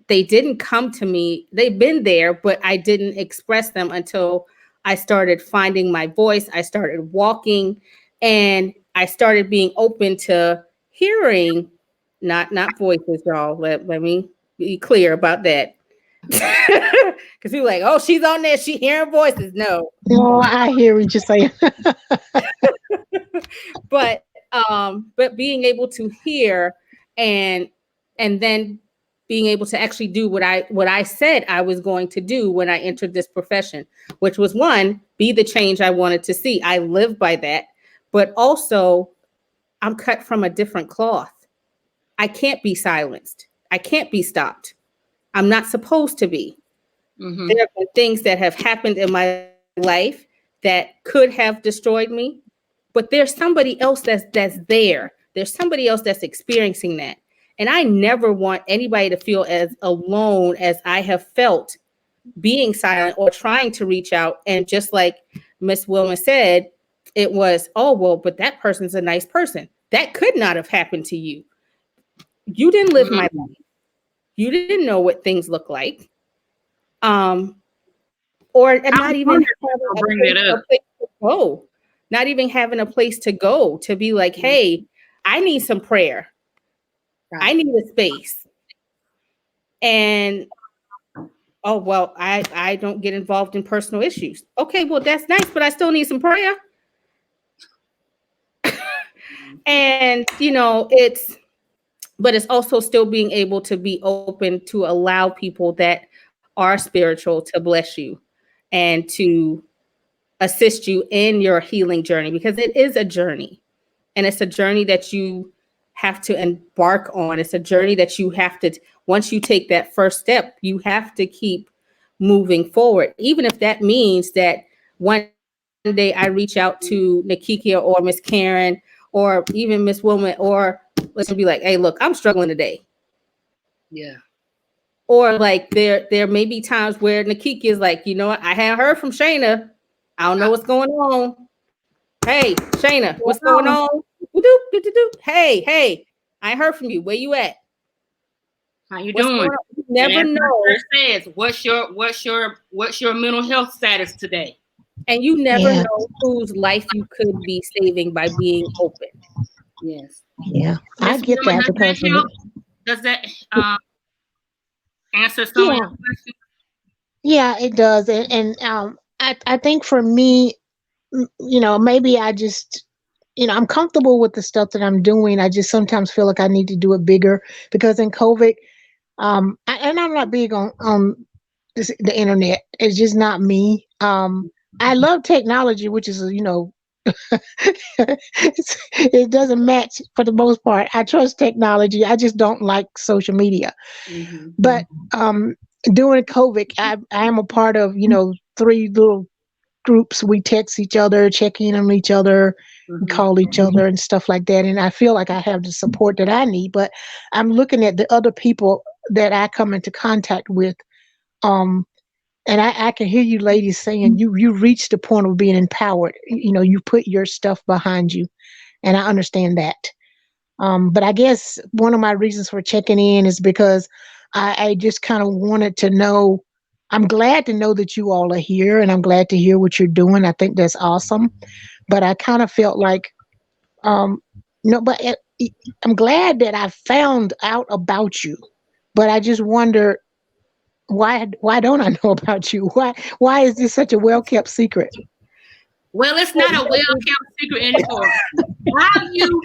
C: they didn't come to me. They've been there, but I didn't express them until I started finding my voice. I started walking, and I started being open to hearing, not voices, y'all. Let me be clear about that. Because people are like, "Oh, she's on there, she hearing voices." No,
G: I hear what you're saying.
C: but being able to hear and then being able to actually do what I said I was going to do when I entered this profession, which was, one, be the change I wanted to see. I live by that, but also I'm cut from a different cloth. I can't be silenced. I can't be stopped. I'm not supposed to be.
A: Mm-hmm.
C: There have been things that have happened in my life that could have destroyed me, but there's somebody else that's there. There's somebody else that's experiencing that. And I never want anybody to feel as alone as I have felt being silent or trying to reach out. And just like Miss Wilma said, it was, "Oh, well, but that person's a nice person." That could not have happened to you. You didn't live my life. You didn't know what things look like. Not even having a place to go. Not even having a place to go to be like, "Hey, I need some prayer. I need a space." And, "Oh, well, I don't get involved in personal issues." Okay, well, that's nice, but I still need some prayer. And, it's also still being able to be open to allow people that are spiritual to bless you and to assist you in your healing journey, because it is a journey, and it's a journey that you have to embark on. It's a journey that you have to, once you take that first step, you have to keep moving forward. Even if that means that one day I reach out to Nakikia or Miss Karen or even Miss Wilma, or let's be like, "Hey, look, I'm struggling today."
A: Yeah.
C: Or like there may be times where Nakikia is like, "You know what? I haven't heard from Shayna. I don't know what's going on. Hey, Shayna, what's going on? Hey, I ain't heard from you. Where you at?
A: How you
C: What's
A: doing?"
C: going on? You never know.
A: Says, what's your mental health status today?
C: And you never know whose life you could be saving by being open.
A: Yes.
G: Yeah, I get that because
A: does that answer some of your questions?
G: Yeah, it does. And I think for me, maybe I just, I'm comfortable with the stuff that I'm doing. I just sometimes feel like I need to do it bigger because in COVID, and I'm not big on the internet. It's just not me. I love technology, which is, it doesn't match for the most part. I trust technology. I just don't like social media.
A: Mm-hmm.
G: But during COVID, I am a part of, 3 little groups. We text each other, check in on each other,
A: Mm-hmm.
G: call each other and stuff like that. And I feel like I have the support that I need. But I'm looking at the other people that I come into contact with. And I can hear you ladies saying you reached the point of being empowered. You put your stuff behind you. And I understand that. But I guess one of my reasons for checking in is because I just kind of wanted to know. I'm glad to know that you all are here, and I'm glad to hear what you're doing. I think that's awesome. But I kind of felt like, I'm glad that I found out about you. But I just wonder, why don't I know about you? Why is this such a well-kept secret?
A: Well, it's not a well-kept secret anymore. How you know?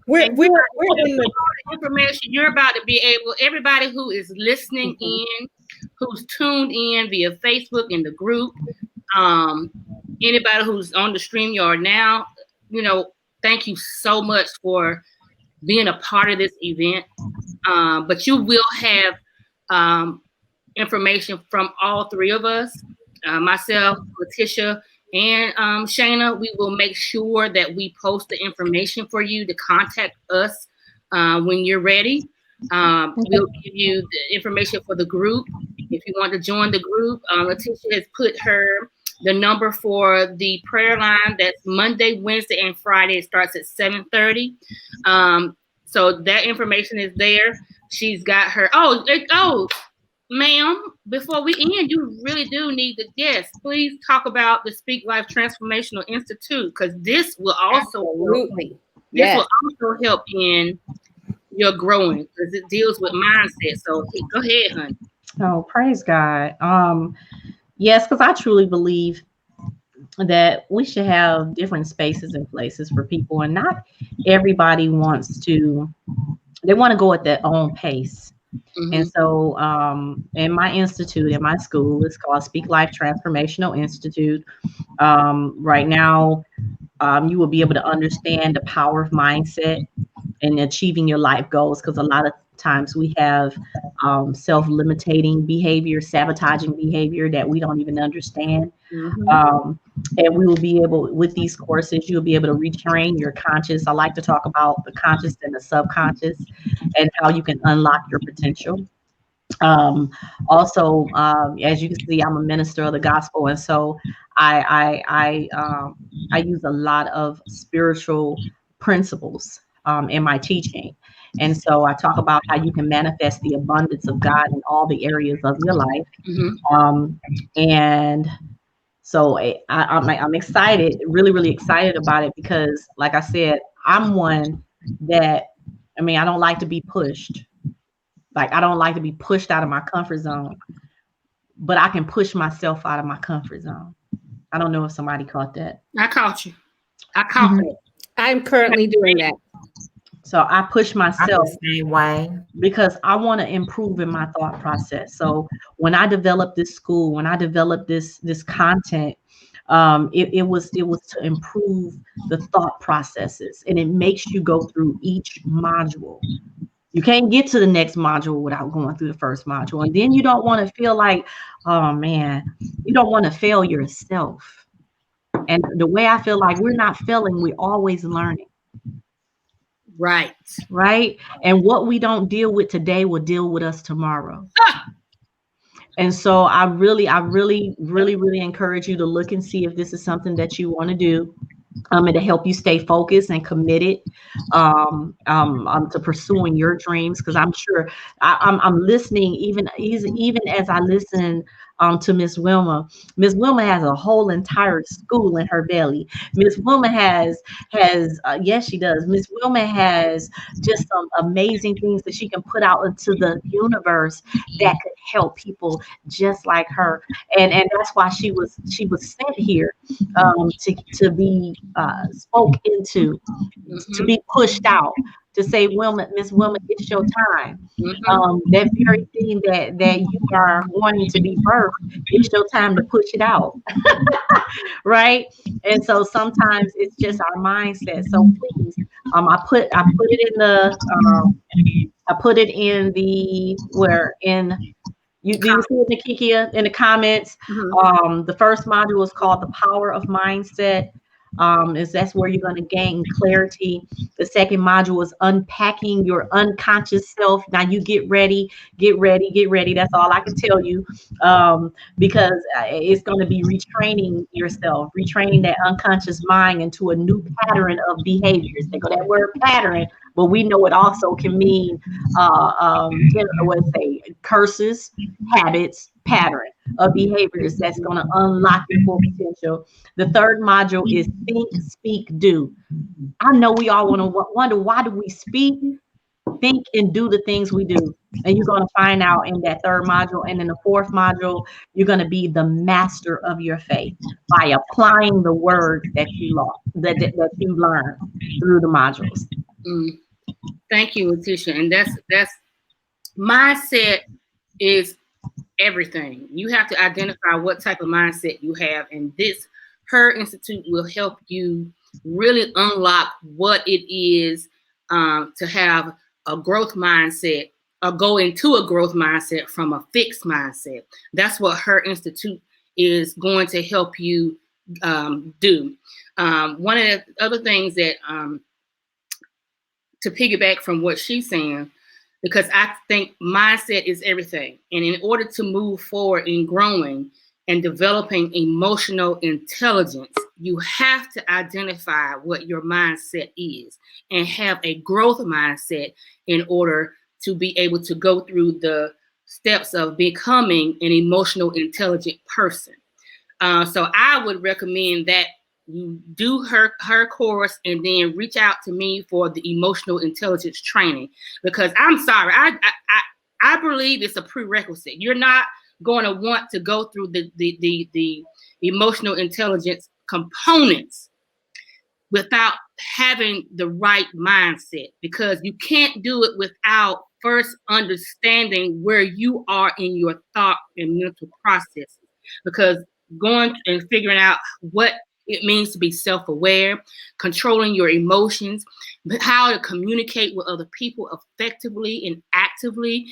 C: We're in the
A: information you're about to be able. Everybody who is listening in, who's tuned in via Facebook in the group, anybody who's on the StreamYard now, thank you so much for being a part of this event. But you will have information from all three of us, myself, Letitia, and Shayna. We will make sure that we post the information for you to contact us when you're ready. We'll give you the information for the group. If you want to join the group, Letitia has put the number for the prayer line. That's Monday, Wednesday, and Friday. It starts at 7:30. So that information is there. She's got her. Oh, ma'am, before we end, you really do need the guest. Please talk about the Speak Life Transformational Institute, because this will also help in your growing, because it deals with mindset. So go ahead, honey.
B: Oh, praise God. Yes, because I truly believe that we should have different spaces and places for people, and not everybody wants to. They want to go at their own pace. Mm-hmm. And so in my institute, in my school, it's called Speak Life Transformational Institute. Right now, you will be able to understand the power of mindset and achieving your life goals, because a lot of times we have self-limiting behavior, sabotaging behavior that we don't even understand. Mm-hmm. And we will be able, with these courses, you'll be able to retrain your conscious. I like to talk about the conscious and the subconscious and how you can unlock your potential. Also, as you can see, I'm a minister of the gospel, and so I use a lot of spiritual principles in my teaching. And so I talk about how you can manifest the abundance of God in all the areas of your life. Mm-hmm. And so I'm excited, really, really excited about it, because like I said, I'm one that, I don't like to be pushed. Like, I don't like to be pushed out of my comfort zone, but I can push myself out of my comfort zone. I don't know if somebody caught that.
A: I caught you. I caught it.
C: I'm currently doing that.
B: So I push myself
D: the same way,
B: because I want to improve in my thought process. So when I developed this school, when I developed this content, it was to improve the thought processes, and it makes you go through each module. You can't get to the next module without going through the first module. And then you don't want to feel like, oh man, you don't want to fail yourself. And the way I feel like we're not failing, we're always learning.
A: Right.
B: And what we don't deal with today will deal with us tomorrow. And so I really encourage you to look and see if this is something that you want to do. And to help you stay focused and committed to pursuing your dreams, because I'm sure I'm listening even as I listen to Miss Wilma. Miss Wilma has a whole entire school in her belly. Miss Wilma has yes, she does. Miss Wilma has just some amazing things that she can put out into the universe that could help people just like her. And that's why she was sent here to be spoke into, to be pushed out, to say, Miss Wilma, it's your time. That very thing that you are wanting to be birthed, it's your time to push it out. Right? And so sometimes it's just our mindset. So please, I put it in the you see it, Nakikia, in the comments. Mm-hmm. The first module is called The Power of Mindset. That's where you're going to gain clarity. The second module is unpacking your unconscious self. Now you get ready. That's all I can tell you, because it's going to be retraining yourself, retraining that unconscious mind into a new pattern of behaviors. They go that word pattern, but we know it also can mean curses, habits, pattern of behaviors that's going to unlock your full potential. The third module is think, speak, do. I know we all want to wonder, why do we speak, think, and do the things we do? And you're going to find out in that third module. And in the fourth module, you're going to be the master of your faith by applying the word that you learn through the modules.
A: Thank you, Letitia. And that's mindset is everything. You have to identify what type of mindset you have, and her institute will help you really unlock what it is to have a growth mindset go into a growth mindset from a fixed mindset. That's what her institute is going to help you do. One of the other things that, to piggyback from what she's saying, because I think mindset is everything. And in order to move forward in growing and developing emotional intelligence, you have to identify what your mindset is and have a growth mindset in order to be able to go through the steps of becoming an emotional intelligent person. So I would recommend that you do her course and then reach out to me for the emotional intelligence training, because I'm sorry, I believe it's a prerequisite. You're not going to want to go through the emotional intelligence components without having the right mindset, because you can't do it without first understanding where you are in your thought and mental processes, because going and figuring out what it means to be self-aware, controlling your emotions, how to communicate with other people effectively and actively,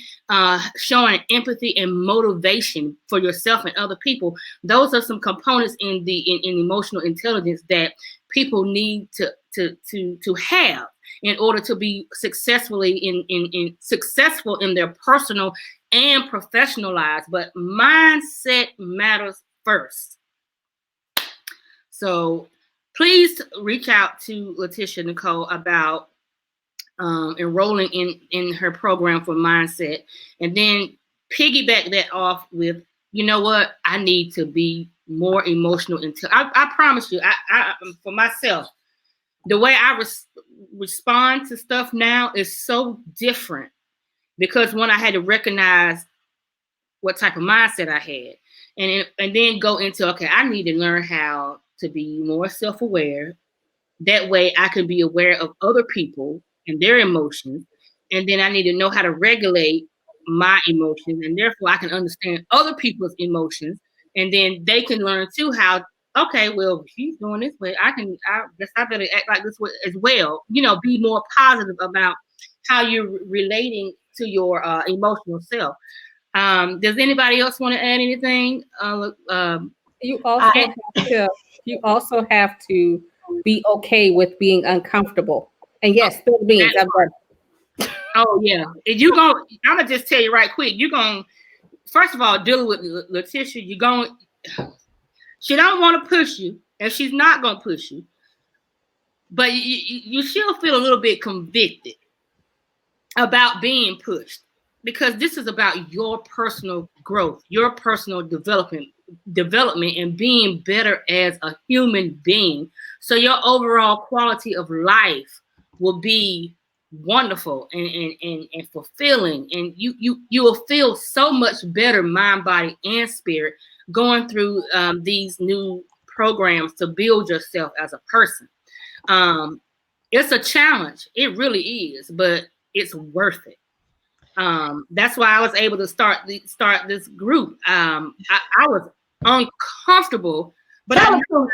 A: showing empathy and motivation for yourself and other people. Those are some components in emotional intelligence that people need to have in order to be successful in their personal and professional lives. But mindset matters first. So please reach out to Letitia Nicole about enrolling in her program for mindset, and then piggyback that off with, you know what, I need to be more emotional. I promise you, I for myself, the way I respond to stuff now is so different, because when I had to recognize what type of mindset I had, and then go into, okay, I need to learn how to be more self-aware. That way I can be aware of other people and their emotions. And then I need to know how to regulate my emotions, and therefore I can understand other people's emotions. And then they can learn too how, okay, well, she's doing this way, I guess I better act like this way as well. You know, be more positive about how you're relating to your emotional self. Does anybody else want to add anything?
C: You also have to be okay with being uncomfortable. And yes, spill the beans.
A: Oh yeah, I'm gonna just tell you right quick. You're gonna, first of all, dealing with Letitia, she don't want to push you, and she's not gonna push you, but you should feel a little bit convicted about being pushed, because this is about your personal growth, your personal development, and being better as a human being. So your overall quality of life will be wonderful and fulfilling, and you will feel so much better, mind, body, and spirit, going through these new programs to build yourself as a person. It's a challenge, it really is, but it's worth it. That's why I was able to start this group. I was uncomfortable, but I know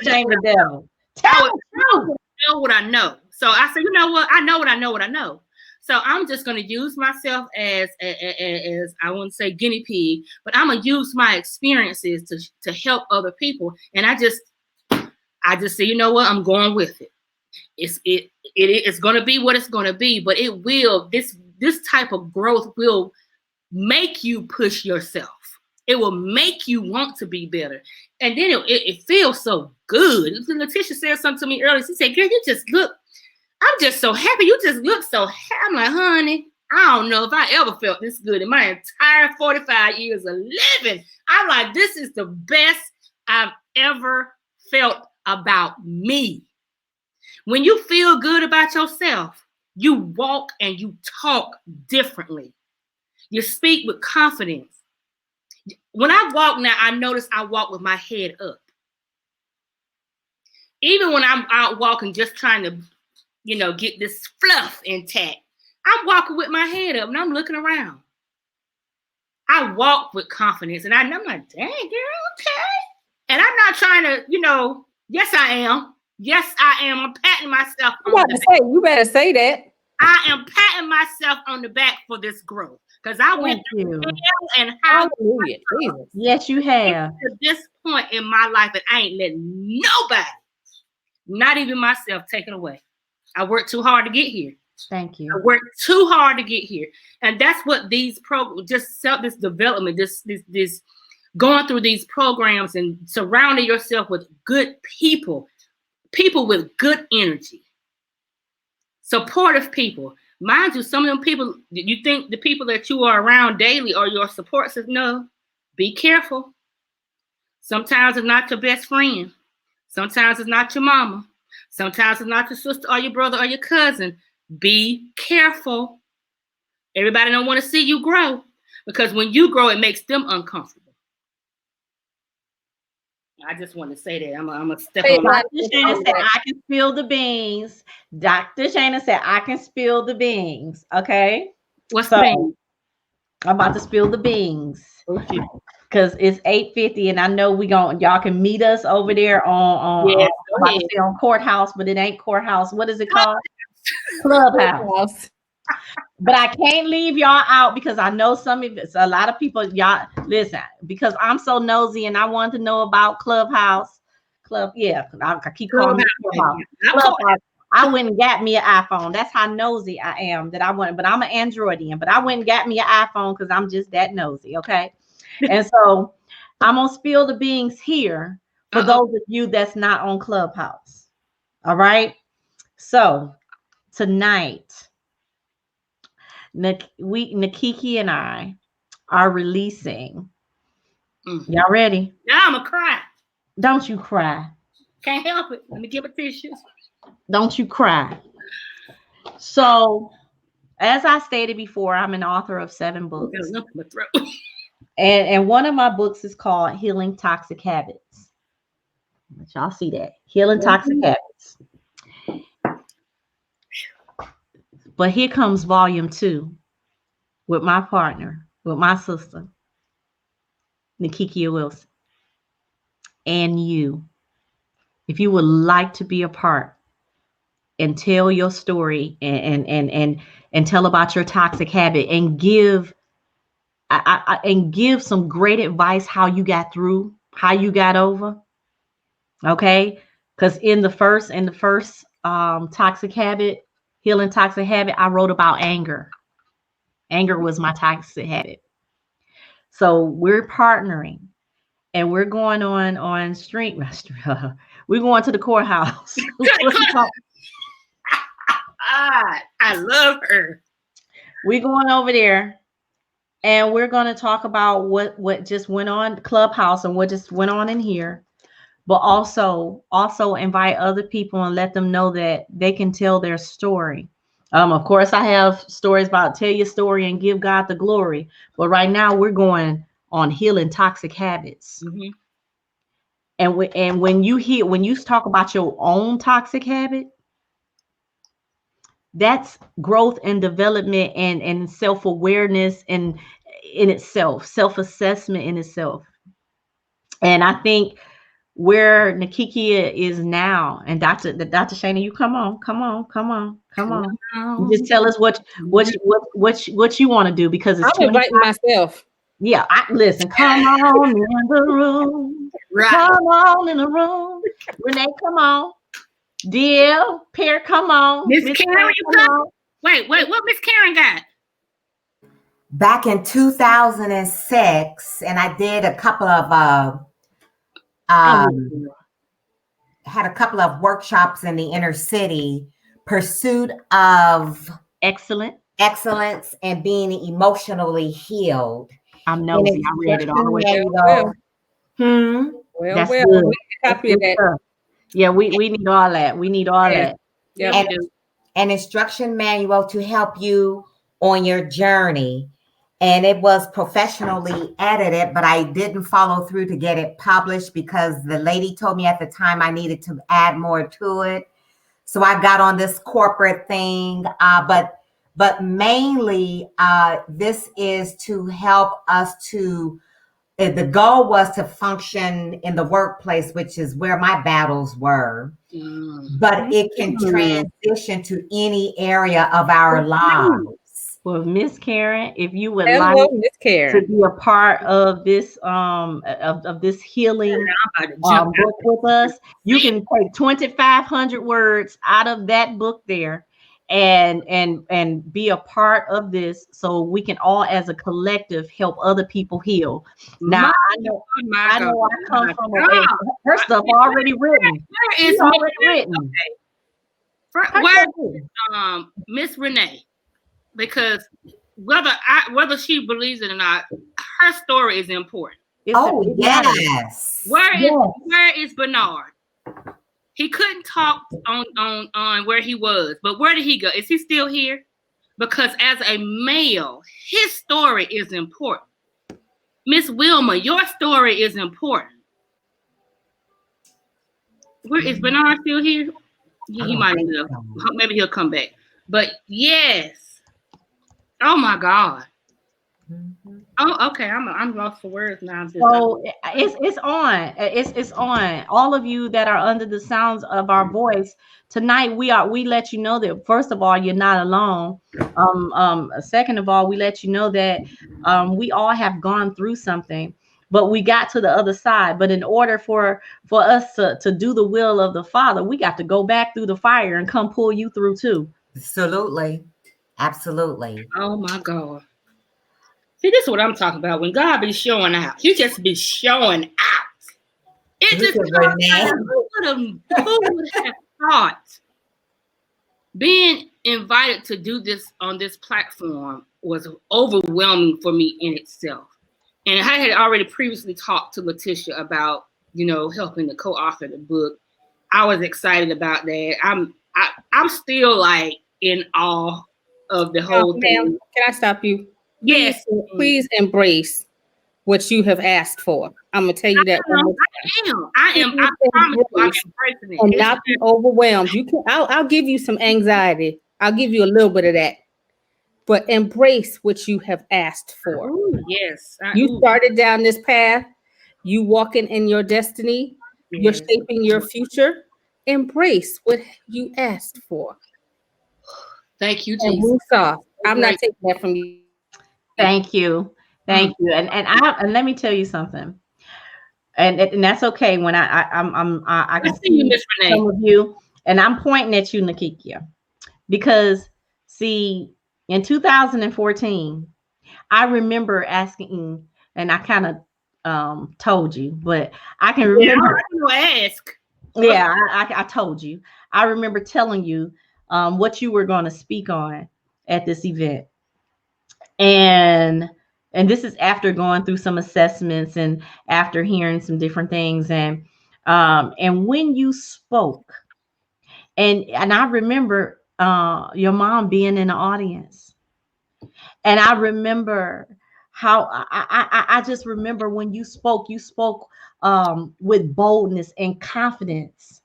A: what I know. So I said, you know what? I know what I know. So I'm just going to use myself as I wouldn't say guinea pig, but I'm going to use my experiences to help other people. And I just say, you know what? I'm going with it. It's going to be what it's going to be, but it will, this type of growth will make you push yourself. It will make you want to be better. And then it feels so good. Letitia said something to me earlier. She said, girl, I'm just so happy. You just look so happy. I'm like, honey, I don't know if I ever felt this good in my entire 45 years of living. I'm like, this is the best I've ever felt about me. When you feel good about yourself, you walk and you talk differently. You speak with confidence. When I walk now, I notice I walk with my head up. Even when I'm out walking, just trying to, get this fluff intact, I'm walking with my head up and I'm looking around. I walk with confidence, and I'm like, dang, girl, okay. And I'm not trying to, yes, I am. Yes, I am. I'm patting myself on the back.
C: You better say that.
A: I am patting myself on the back for this growth because I went
B: Thank
A: through
B: you.
A: hell and high
C: Hallelujah. Jesus.
B: Yes, you have.
A: to this point in my life, and I ain't letting nobody, not even myself, take it away. I worked too hard to get here.
B: Thank you.
A: I worked too hard to get here, and that's what these programs, just this development, this going through these programs and surrounding yourself with good people with good energy, supportive people. Mind you, some of them people, you think the people that you are around daily are your support system? No, be careful. Sometimes it's not your best friend. Sometimes it's not your mama. Sometimes it's not your sister or your brother or your cousin. Be careful. Everybody don't want to see you grow, because when you grow, it makes them uncomfortable. I just want to say that. I'm going to step on my...
B: Dr. Shana said, I can spill the beans. Dr. Shana said, I can spill the beans. Okay?
A: What's
B: So,
A: the name?
B: I'm about to spill the beans.
A: Okay.
B: Because it's 8:50 and I know y'all can meet us over there on
A: Yes,
B: I'm about to say on Courthouse, but it ain't Courthouse. What is it called? Clubhouse. But I can't leave y'all out because I know a lot of people, y'all listen, because I'm so nosy and I want to know about Clubhouse. I keep calling it Clubhouse. I went and got me an iPhone. That's how nosy I am but I'm an Androidian, but I went and got me an iPhone because I'm just that nosy, okay? And so I'm gonna spill the beans here for those of you that's not on Clubhouse. All right. So tonight, Nikiki and I are releasing. Y'all ready?
A: Now I'm gonna cry.
B: Don't you cry.
A: Can't help it. Let me give a tissue.
B: Don't you cry. So, as I stated before, I'm an author of 7 books. And one of my books is called Healing Toxic Habits. Let y'all see that. Healing Toxic Habits. But here comes volume 2 with my partner, with my sister, Nikikia Wilson. And you. If you would like to be a part and tell your story and tell about your toxic habit and give some great advice how you got through, how you got over. Okay? Because in the first toxic habit, healing toxic habit, I wrote about anger. Anger was my toxic habit. So we're partnering and we're going on street. We're going to the courthouse.
A: I love her.
B: We're going over there and we're going to talk about what just went on Clubhouse and what just went on in here, but also invite other people and let them know that they can tell their story. Of course, I have stories about tell your story and give God the glory. But right now we're going on healing toxic habits. Mm-hmm. And when you talk about your own toxic habit, that's growth and development and self-awareness and in itself, self-assessment in itself. And I think where Nikikia is now, and Dr. Shana, you come on. You just tell us what you want to do, because it's
C: I'm inviting myself.
B: Yeah, listen. Come on in the room. Right. Come on in the room. Renee, come on. Deal, Pear, come on.
A: Miss Karen, you come on. Wait, what Miss Karen got?
D: Back in 2006, and I did a couple of had a couple of workshops in the inner city, pursuit of excellence and being emotionally healed.
B: I'm nosy. I read it all the way
C: through. That's good. We can copy that.
B: Yeah, we need all that. We need all that.
A: Yeah,
D: and an instruction manual to help you on your journey. And it was professionally edited, but I didn't follow through to get it published because the lady told me at the time I needed to add more to it. So I got on this corporate thing, but mainly this is to help us to the goal was to function in the workplace, which is where my battles were. But it can transition to any area of our lives.
B: Well, Miss Karen, if you would
C: Hello,
B: like
C: Miss
B: to
C: Karen.
B: be a part of this of this healing book with us, you can take 2,500 words out of that book there and be a part of this, so we can all as a collective help other people heal. Now I know I come from her stuff already written.
A: Where is
B: already written.
A: Where is Miss Renee? Because whether she believes it or not, her story is important.
D: Yes.
A: Where is Bernard? He couldn't talk on where he was, but where did he go? Is he still here? Because as a male, his story is important. Miss Wilma, your story is important. Where is Bernard still here? He might have. Maybe he'll come back. But yes. Oh my God. Oh, okay. I'm lost for words now.
B: So it's on. It's on. All of you that are under the sounds of our voice tonight, we let you know that first of all, you're not alone. Second of all, we let you know that we all have gone through something, but we got to the other side. But in order for us to do the will of the Father, we got to go back through the fire and come pull you through too.
D: Absolutely.
A: Oh my God. See, this is what I'm talking about. When God be showing out, he just be showing out. It just who would have thought being invited to do this on this platform was overwhelming for me in itself. And I had already previously talked to Letitia about, helping to co-author the book. I was excited about that. I'm still like in awe of the whole thing.
C: Can I stop you?
A: Yes.
C: Please embrace what you have asked for. I'm gonna tell you that.
A: I am. I promise you, I'm embracing it.
C: And not be overwhelmed. I'll give you some anxiety. I'll give you a little bit of that. But embrace what you have asked for.
A: Ooh, yes.
C: You started down this path. You walking in your destiny. Yes. You're shaping your future. Embrace what you asked for.
A: Thank you,
C: Jesus. I'm not taking that from you.
B: Thank you. And let me tell you something. And that's okay. When I can see you, Miss Renee. Some of you, and I'm pointing at you, Nakikia, because see, in 2014, I remember asking, and I kind of told you, but I can remember.
A: Ask.
B: Yeah, I told you. I remember telling you what you were going to speak on at this event. And this is after going through some assessments and after hearing some different things. And when you spoke, and I remember your mom being in the audience, and I remember how I just remember when you spoke with boldness and confidence.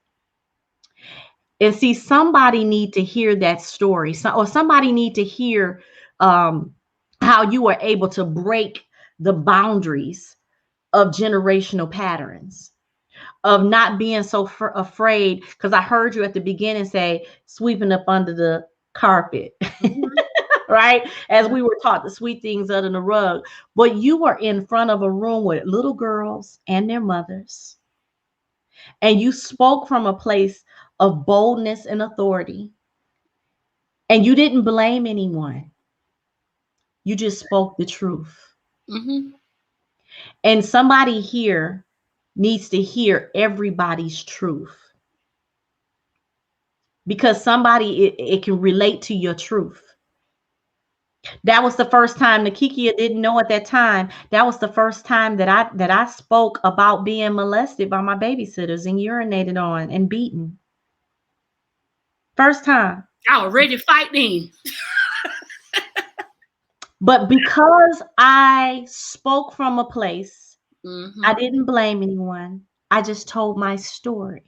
B: And see, somebody need to hear that story, or somebody need to hear how you are able to break the boundaries of generational patterns, of not being so afraid. Because I heard you at the beginning say sweeping up under the carpet, right? As we were taught to sweep things under the rug. But you were in front of a room with little girls and their mothers. And you spoke from a place of boldness and authority. And you didn't blame anyone. You just spoke the truth. Mm-hmm. And somebody here needs to hear everybody's truth. Because somebody, it can relate to your truth. That was the first time, Nakikia didn't know at that time, that was the first time that I spoke about being molested by my babysitters and urinated on and beaten. First time.
A: I was ready to fight then.
B: But because I spoke from a place, I didn't blame anyone. I just told my story.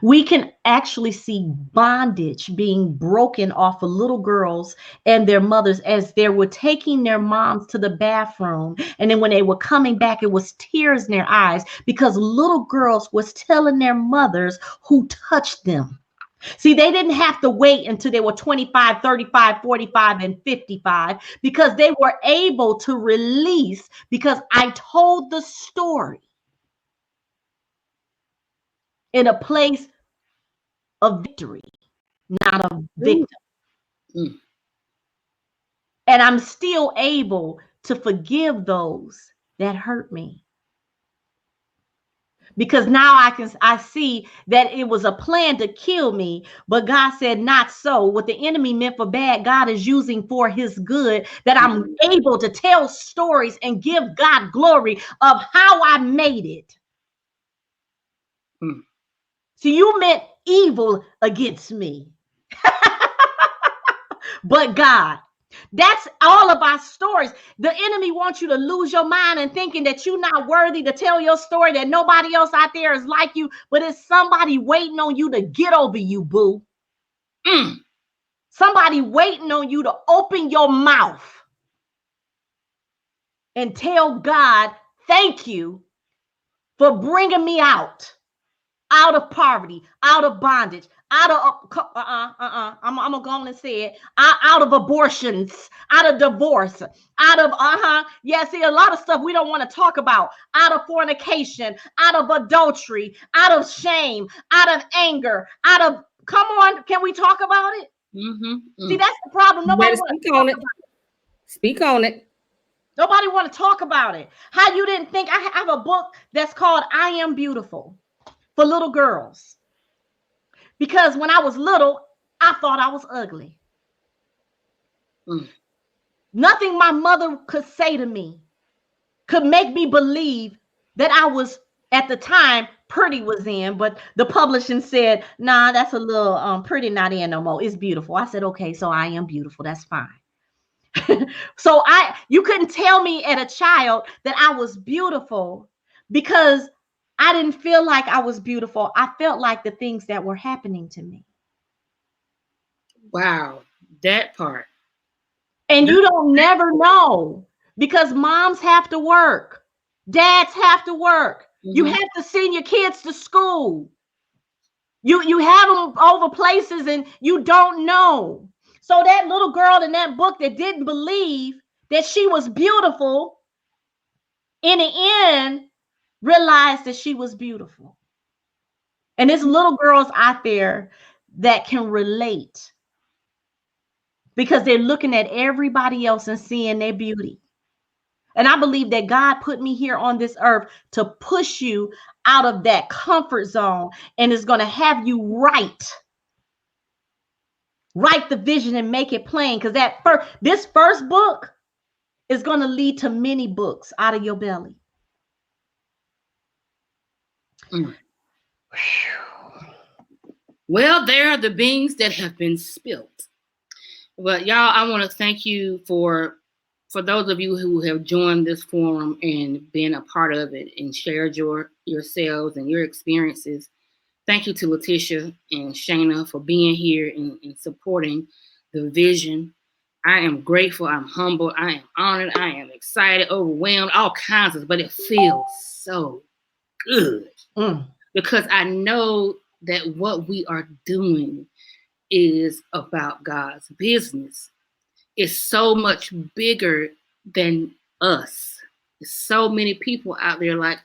B: We can actually see bondage being broken off of little girls and their mothers as they were taking their moms to the bathroom. And then when they were coming back, it was tears in their eyes because little girls was telling their mothers who touched them. See, they didn't have to wait until they were 25, 35, 45, and 55 because they were able to release because I told the story in a place of victory, not a victim.
A: Mm.
B: And I'm still able to forgive those that hurt me. Because now I see that it was a plan to kill me, but God said not so. What the enemy meant for bad, God is using for his good, that I'm able to tell stories and give God glory of how I made it.
A: Mm.
B: So you meant evil against me. But God, that's all of our stories. The enemy wants you to lose your mind and thinking that you're not worthy to tell your story, that nobody else out there is like you, but it's somebody waiting on you to get over you, boo.
A: Mm.
B: Somebody waiting on you to open your mouth and tell God, thank you for bringing me out of poverty, out of bondage, out of I'm gonna go on and say it, out of abortions, out of divorce, out of yeah, see, a lot of stuff we don't want to talk about, out of fornication, out of adultery, out of shame, out of anger, out of, come on, can we talk about it?
A: Mm-hmm.
B: See, that's the problem. Nobody wants to
C: speak on it. Speak on it.
B: Nobody want to talk about it. How you didn't think? I have a book that's called I Am Beautiful for little girls. Because when I was little, I thought I was ugly.
A: Mm.
B: Nothing my mother could say to me could make me believe that I was, at the time, pretty was in, but the publishing said, nah, that's a little pretty not in no more. It's beautiful. I said, okay, so I am beautiful. That's fine. So you couldn't tell me at a child that I was beautiful because I didn't feel like I was beautiful. I felt like the things that were happening to me.
A: Wow, that part.
B: And you don't never know because moms have to work. Dads have to work.
A: Mm-hmm.
B: You have to send your kids to school. You have them over places and you don't know. So that little girl in that book that didn't believe that she was beautiful, in the end, realized that she was beautiful. And there's little girls out there that can relate because they're looking at everybody else and seeing their beauty. And I believe that God put me here on this earth to push you out of that comfort zone and is going to have you write the vision and make it plain, because this first book is going to lead to many books out of your belly.
A: Mm. Well, there are the beans that have been spilled. But y'all, I want to thank you for those of you who have joined this forum and been a part of it and shared yourselves and your experiences. Thank you to Letitia and Shana for being here and supporting the vision. I am grateful. I'm humbled. I am honored. I am excited, overwhelmed, all kinds of, but it feels so good because I know that what we are doing is about God's business. It's so much bigger than us. There's so many people out there, like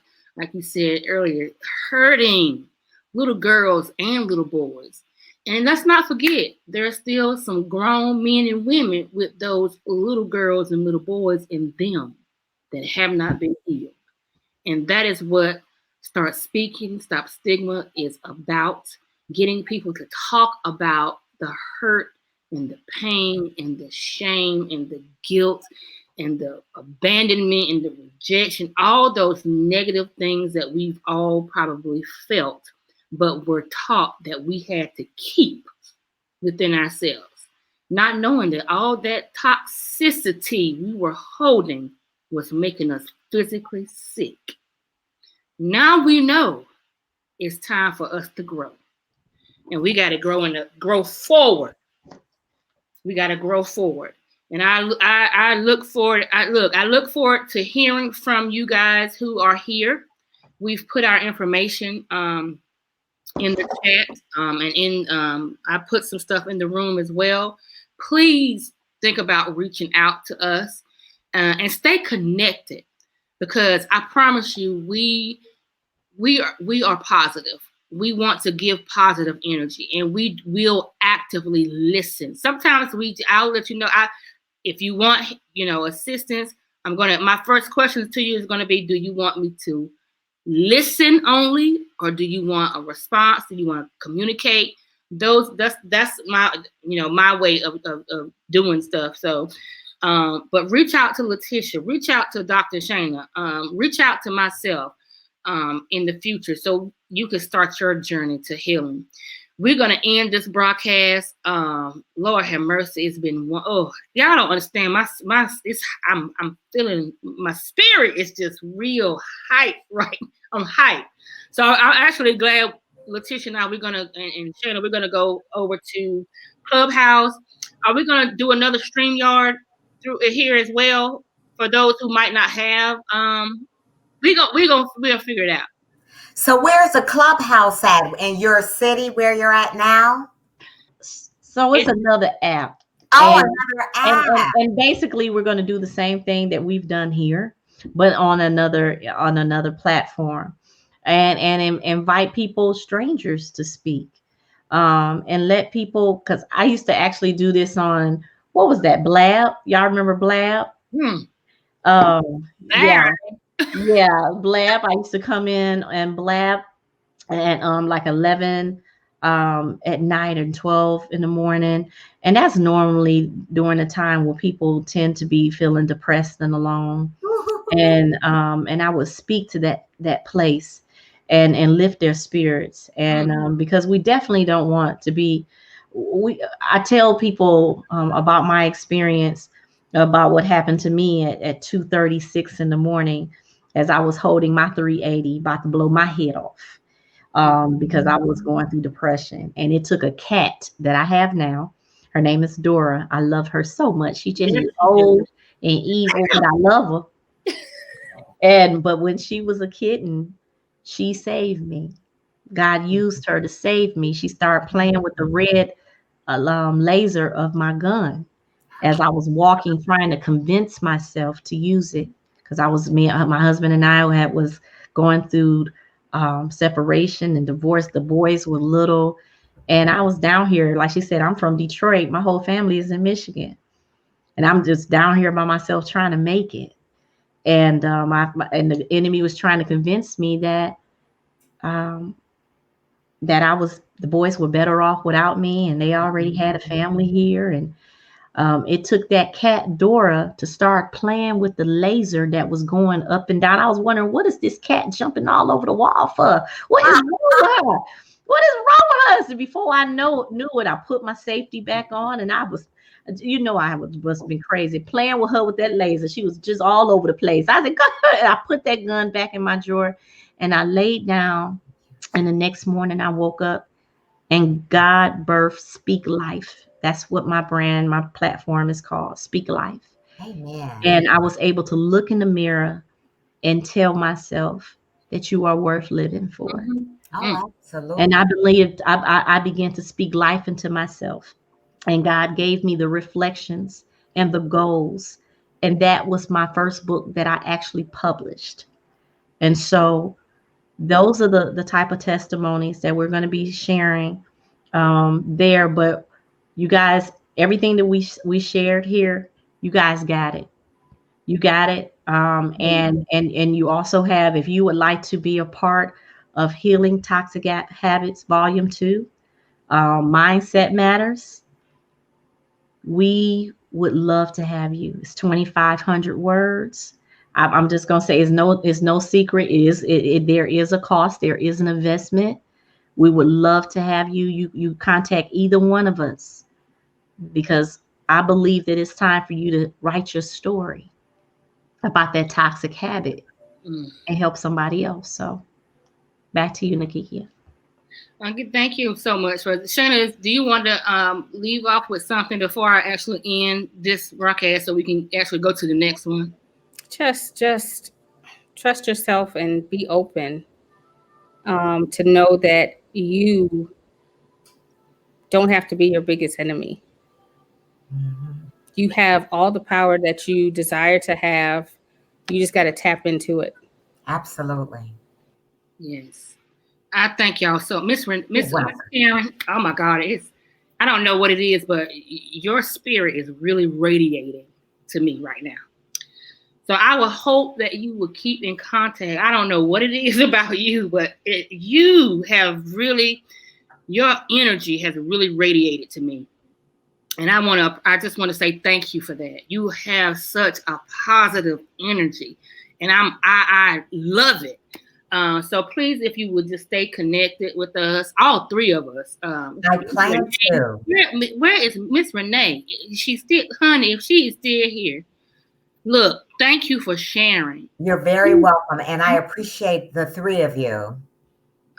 A: you said earlier, hurting little girls and little boys. And let's not forget, there are still some grown men and women with those little girls and little boys in them that have not been healed. And that is what Start Speaking, Stop Stigma is about, getting people to talk about the hurt and the pain and the shame and the guilt and the abandonment and the rejection, all those negative things that we've all probably felt, but were taught that we had to keep within ourselves, not knowing that all that toxicity we were holding was making us physically sick. Now we know it's time for us to grow. and we got to grow forward. We got to grow forward. And I look forward. I look forward to hearing from you guys who are here. We've put our information in the chat, and I put some stuff in the room as well. Please think about reaching out to us and stay connected, because I promise you, we are positive. We want to give positive energy, and we will actively listen. Sometimes I'll let you know. If you want, assistance, my first question to you is gonna be, do you want me to listen only, or do you want a response? Do you want to communicate? That's my my way of doing stuff. So but reach out to Letitia, reach out to Dr. Shana, reach out to myself in the future, so you can start your journey to healing. We're gonna end this broadcast. Lord have mercy. It's been y'all don't understand. I'm feeling, my spirit is just real hype, right? I'm hype. So I'm actually glad Letitia and I, and Shana, we're gonna go over to Clubhouse. Are we gonna do another StreamYard through here as well for those who might not have? We'll figure it out.
D: So where's the Clubhouse at in your city where you're at now?
B: So it's another app.
D: Oh, another app.
B: And basically we're going to do the same thing that we've done here, but on another platform, and invite people, strangers, to speak, and let people, because I used to actually do this on, what was that, Blab? Y'all remember Blab? Yeah, Blab. I used to come in and blab at like 11 at night and 12 in the morning, and that's normally during a time where people tend to be feeling depressed and alone. And I would speak to that place and lift their spirits, and because we definitely don't want to be. I tell people about my experience, about what happened to me at 2:36 in the morning, as I was holding my 380, about to blow my head off, because I was going through depression. And it took a cat that I have now. Her name is Dora. I love her so much. She just is old and evil, but I love her. But when she was a kitten, she saved me. God used her to save me. She started playing with the red laser of my gun as I was walking, trying to convince myself to use it. Because my husband and I was going through separation and divorce. The boys were little, and I was down here. Like she said, I'm from Detroit. My whole family is in Michigan, and I'm just down here by myself trying to make it. And and the enemy was trying to convince me that the boys were better off without me, and they already had a family here. And it took that cat Dora to start playing with the laser that was going up and down. I was wondering, what is this cat jumping all over the wall for? What is wrong with her? What is wrong with us? And before I knew it, I put my safety back on, and I was been crazy playing with her with that laser. She was just all over the place. I said, "Good." I put that gun back in my drawer, and I laid down. And the next morning, I woke up, and God birthed Speak Life. That's what my platform is called, Speak Life.
D: Amen.
B: And I was able to look in the mirror and tell myself that you are worth living for.
D: Mm-hmm. Oh, absolutely.
B: And I believed, I began to speak life into myself. And God gave me the reflections and the goals. And that was my first book that I actually published. And so those are the type of testimonies that we're going to be sharing there. But you guys, everything that we shared here, you guys got it. You got it. And you also have, if you would like to be a part of Healing Toxic Habits Volume 2, Mindset Matters, we would love to have you. It's 2,500 words. I'm just gonna say, it's no secret. There is a cost. There is an investment. We would love to have you. You contact either one of us, because I believe that it's time for you to write your story about that toxic habit and help somebody else. So back to you, Nakia.
A: Thank you so much for Shana. Do you want to leave off with something before I actually end this broadcast so we can actually go to the next one?
C: Just trust yourself and be open to know that you don't have to be your biggest enemy. You have all the power that you desire to have. You just got to tap into it.
D: Absolutely.
A: Yes. I thank y'all so Miss
D: welcome.
A: Karen. Oh my God, I don't know what it is, but your spirit is really radiating to me right now. So I would hope that you will keep in contact. I don't know what it is about you, but your energy has really radiated to me. And I just want to say thank you for that. You have such a positive energy, and I love it. So please, if you would just stay connected with us, all three of us.
D: I plan to.
A: Where is Miss Renee? She's still, honey, if she is still here. Look, thank you for sharing.
D: You're very welcome, and I appreciate the three of you.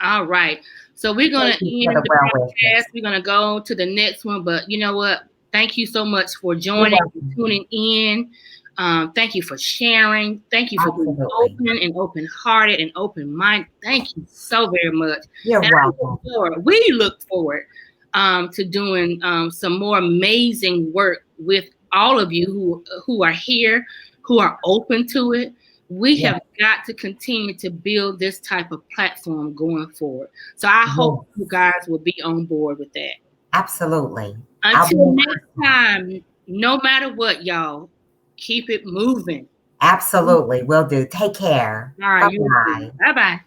A: All right. So we're going to end the broadcast. We're going to go to the next one. But you know what? Thank you so much for joining and tuning in. Thank you for sharing. Thank you for being open and open-hearted and open-minded. Thank you so very much.
D: You're welcome.
A: We look forward to doing some more amazing work with all of you who are here, who are open to it. We have got to continue to build this type of platform going forward. So I hope you guys will be on board with that.
D: Absolutely.
A: Until next time, no matter what, y'all, keep it moving.
D: Absolutely. Will do. Take care.
A: All right.
D: Bye-bye.
A: Bye-bye.